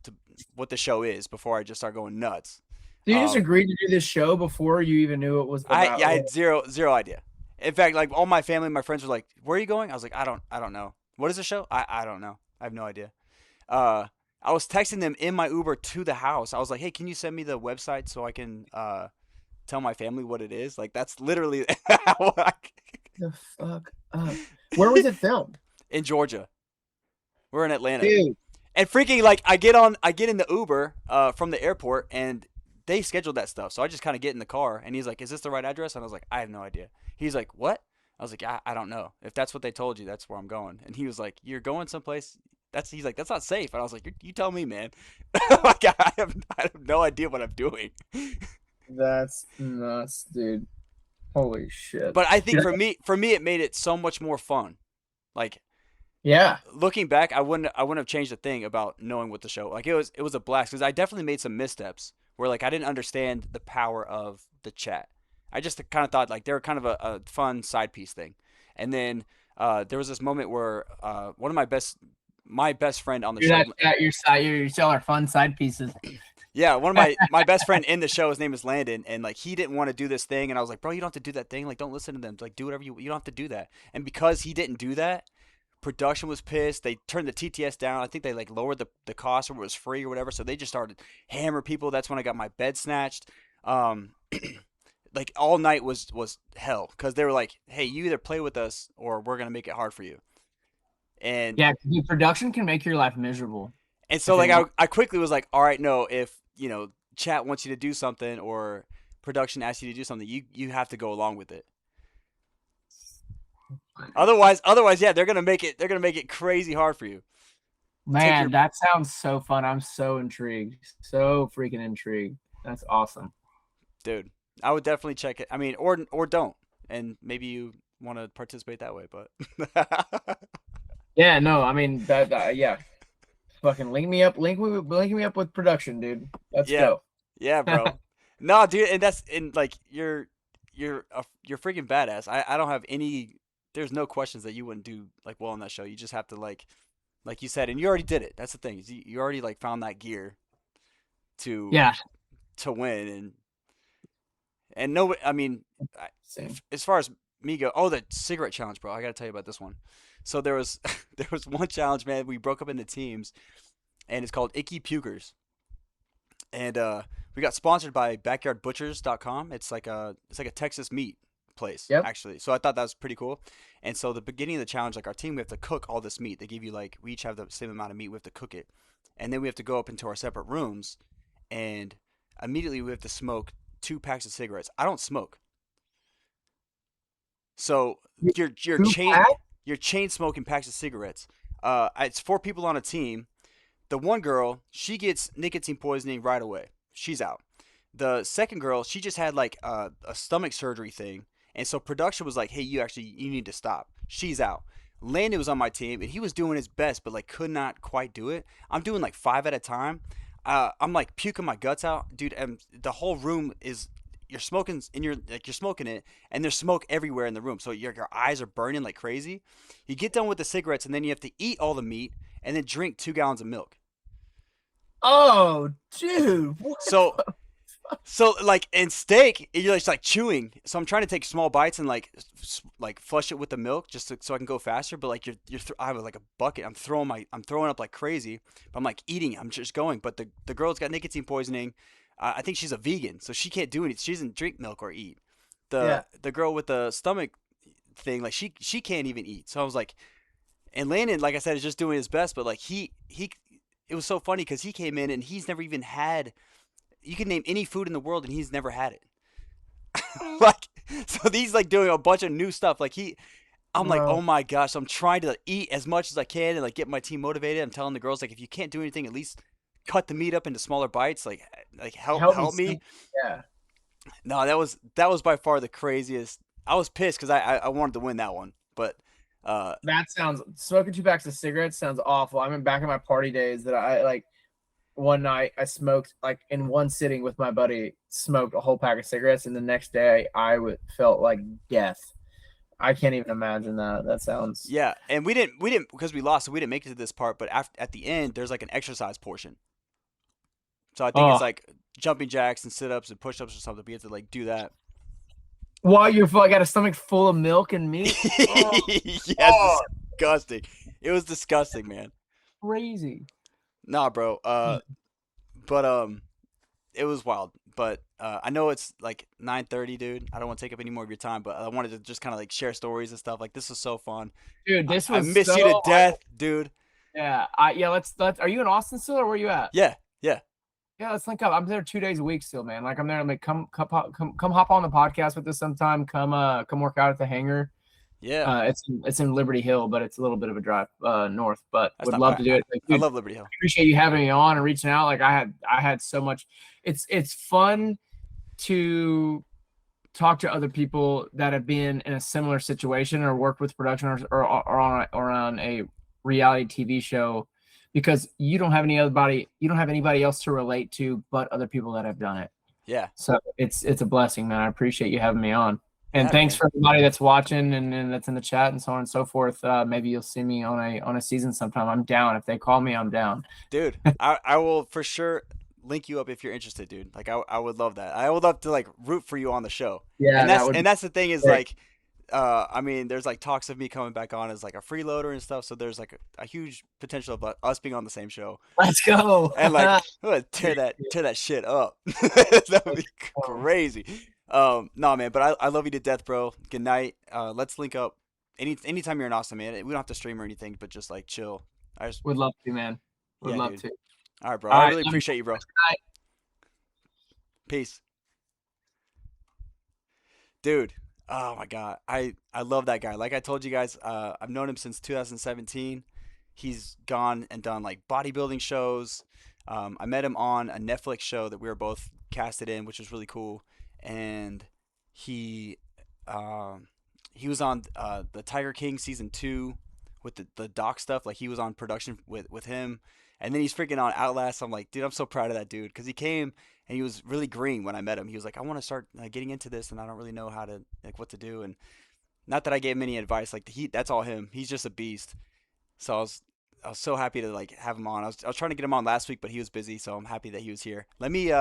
what the show is before I just start going nuts. Do you just Um, agree to do this show before you even knew it was I about? had zero idea. In fact, like all my family, my friends were like, "Where are you going?" I was like, "I don't know. What is the show? I don't know. I have no idea." Uh, I was texting them in my Uber to the house. I was like, "Hey, can you send me the website so I can tell my family what it is?" Like that's literally how The fuck up. Where was it filmed? in Georgia. We're in Atlanta. Dude, And freaking like I get in the Uber from the airport and they scheduled that stuff. So I just kind of get in the car and he's like, "Is this the right address?" And I was like, "I have no idea." He's like, "What?" I was like, I don't know. If that's what they told you, that's where I'm going." And he was like, "You're going someplace he's like, "That's not safe." And I was like, you tell me, man." Like I have no idea what I'm doing. that's nuts, dude. Holy shit. But I think Dude, for me it made it so much more fun. Like yeah. looking back, I wouldn't have changed a thing about knowing what the show. Like it was a blast because I definitely made some missteps where like I didn't understand the power of the chat. I just kind of thought like they were kind of a fun side piece thing, and then there was this moment where one of my best friend on the You're show. not at your side. You sell our fun side pieces. Yeah, one of my best friend in the show, his name is Landon, and like he didn't want to do this thing, and I was like, bro, you don't have to do that thing. Like, don't listen to them. Like, do whatever you don't have to do that. And because he didn't do that, production was pissed. They turned the TTS down. I think they like lowered the cost or it was free or whatever. So they just started hammer people. That's when I got my bed snatched. Um, like all night was hell because they were like, hey, you either play with us or we're gonna make it hard for you. And Yeah, dude, production can make your life miserable so if they like want. I quickly was like, all right, no, if chat wants you to do something or production asks you to do something, you have to go along with it. Otherwise, yeah, they're gonna make it crazy hard for you. Take Man, your that sounds so fun. I'm so intrigued. So freaking intrigued. That's awesome. dude. I would definitely check it. I mean, or don't, and maybe you want to participate that way, but Yeah, no, I mean yeah. Fucking link me up with production, dude. Let's yeah, go. yeah, bro. No, dude, and like you're freaking badass. I don't have any. There's no questions that you wouldn't do like well on that show. You just have to like you said, and you already did it. That's the thing. Is you already like found that gear to Yeah, win, and no, I mean, same. as far as me go, oh, the cigarette challenge, bro. I gotta tell you about this one. So there was there was one challenge, man. We broke up into teams, and it's called Icky Pukers, and we got sponsored by BackyardButchers.com. It's like a Texas meat place Yep. actually. So I thought that was pretty cool. And so the beginning of the challenge, like our team, we have to cook all this meat. They give you like we each have the same amount of meat. We have to cook it, and then we have to go up into our separate rooms, and immediately we have to smoke 2 packs of cigarettes. I don't smoke, so you're you're Two chain pack? you're chain smoking packs of cigarettes. It's 4 people on a team. The one girl, she gets nicotine poisoning right away. She's out. The second girl, she just had like a stomach surgery thing, and so production was like, "Hey, you need to stop." She's out. Landon was on my team, and he was doing his best, but like could not quite do it. I'm doing like 5 at a time. I'm like puking my guts out, dude. And the whole room is you're smoking, and you're smoking it, and there's smoke everywhere in the room. So your eyes are burning like crazy. You get done with the cigarettes, and then you have to eat all the meat, and then drink 2 gallons of milk. Oh, dude. What So so like in steak, you're just like chewing. So I'm trying to take small bites and like flush it with the milk so I can go faster. But like I have like a bucket. I'm throwing up like crazy. But I'm like eating it. I'm just going. But the girl's got nicotine poisoning. I think she's a vegan, so she can't do anything. She doesn't drink milk or eat. yeah. The girl with the stomach thing, like she can't even eat. So I was like, and Landon, like I said, is just doing his best. But like he it was so funny because he came in and he's never even had. You can name any food in the world and he's never had it. Like so he's like doing a bunch of new stuff. I'm like, oh Bro. my gosh, I'm trying to eat as much as I can and like get my team motivated. I'm telling the girls like if you can't do anything, at least cut the meat up into smaller bites. Like Help me help me. see. Yeah. No, that was by far the craziest. I was pissed because I wanted to win that one, but uh That sounds smoking 2 packs of cigarettes sounds awful. I mean, back in my party days that I like one night I smoked like in one sitting with my buddy, smoked a whole pack of cigarettes, and the next day felt like death. I can't even imagine that. That sounds yeah, and we didn't because we lost, so we didn't make it to this part. But at the end, there's like an exercise portion. So I think it's oh. like jumping jacks and sit ups and push ups or something. We have to like do that. While you're full, I got a stomach full of milk and meat. Oh, Yeah, it's oh, disgusting. It was disgusting, man. crazy. Nah, bro. But it was wild. But I know it's like 9:30, dude. I don't want to take up any more of your time, but I wanted to just kind of like share stories and stuff. Like this was so fun. Dude, this I was miss so you to death, dude. yeah. Yeah, let's are you in Austin still or where you at? Yeah, yeah, Yeah, let's link up. I'm there 2 days a week still, man. Like I'm there. I'm like, come hop on the podcast with us sometime. Come work out at the hangar. yeah. It's in Liberty Hill, but it's a little bit of a drive north. But That's would not love bad. to do it. Like, I dude, love Liberty Hill. appreciate you having me on and reaching out. Like I had so much. It's fun to talk to other people that have been in a similar situation or worked with production or on a reality TV show because you don't have anybody else to relate to but other people that have done it. Yeah, So it's a blessing, man. I appreciate you having me on. And yeah, thanks man. for everybody that's watching and that's in the chat and so on and so forth. Maybe you'll see me on a season sometime. I'm down. If they call me, I'm down. Dude, I will for sure link you up if you're interested, dude. Like I would love that. I would love to like root for you on the show. Yeah, And that that's would and be that's the thing is great. like I mean there's like talks of me coming back on as like a freeloader and stuff, so there's like a huge potential of us being on the same show. Let's go. And like I'm gonna tear that shit up. That would be crazy. No man, but I love you to death, bro. Good night. Let's link up anytime you're in Austin, man, we don't have to stream or anything, but just like chill. I just Would love to, man. Would Yeah, love dude. to. All right, bro. All I right. really appreciate you, bro. Peace, dude. Oh my God, I love that guy. Like I told you guys, I've known him since 2017. He's gone and done like bodybuilding shows. I met him on a Netflix show that we were both casted in, which was really cool. And he um, he was on the Tiger King season 2 with the doc stuff. Like he was on production with him, and then he's freaking on Outlast. I'm like, dude, I'm so proud of that dude because he came and he was really green when I met him. He was like, I want to start getting into this, and I don't really know how to like what to do. And not that I gave him any advice. Like that's all him. He's just a beast. So I was so happy to like have him on. I was trying to get him on last week, but he was busy, so I'm happy that he was here. Let me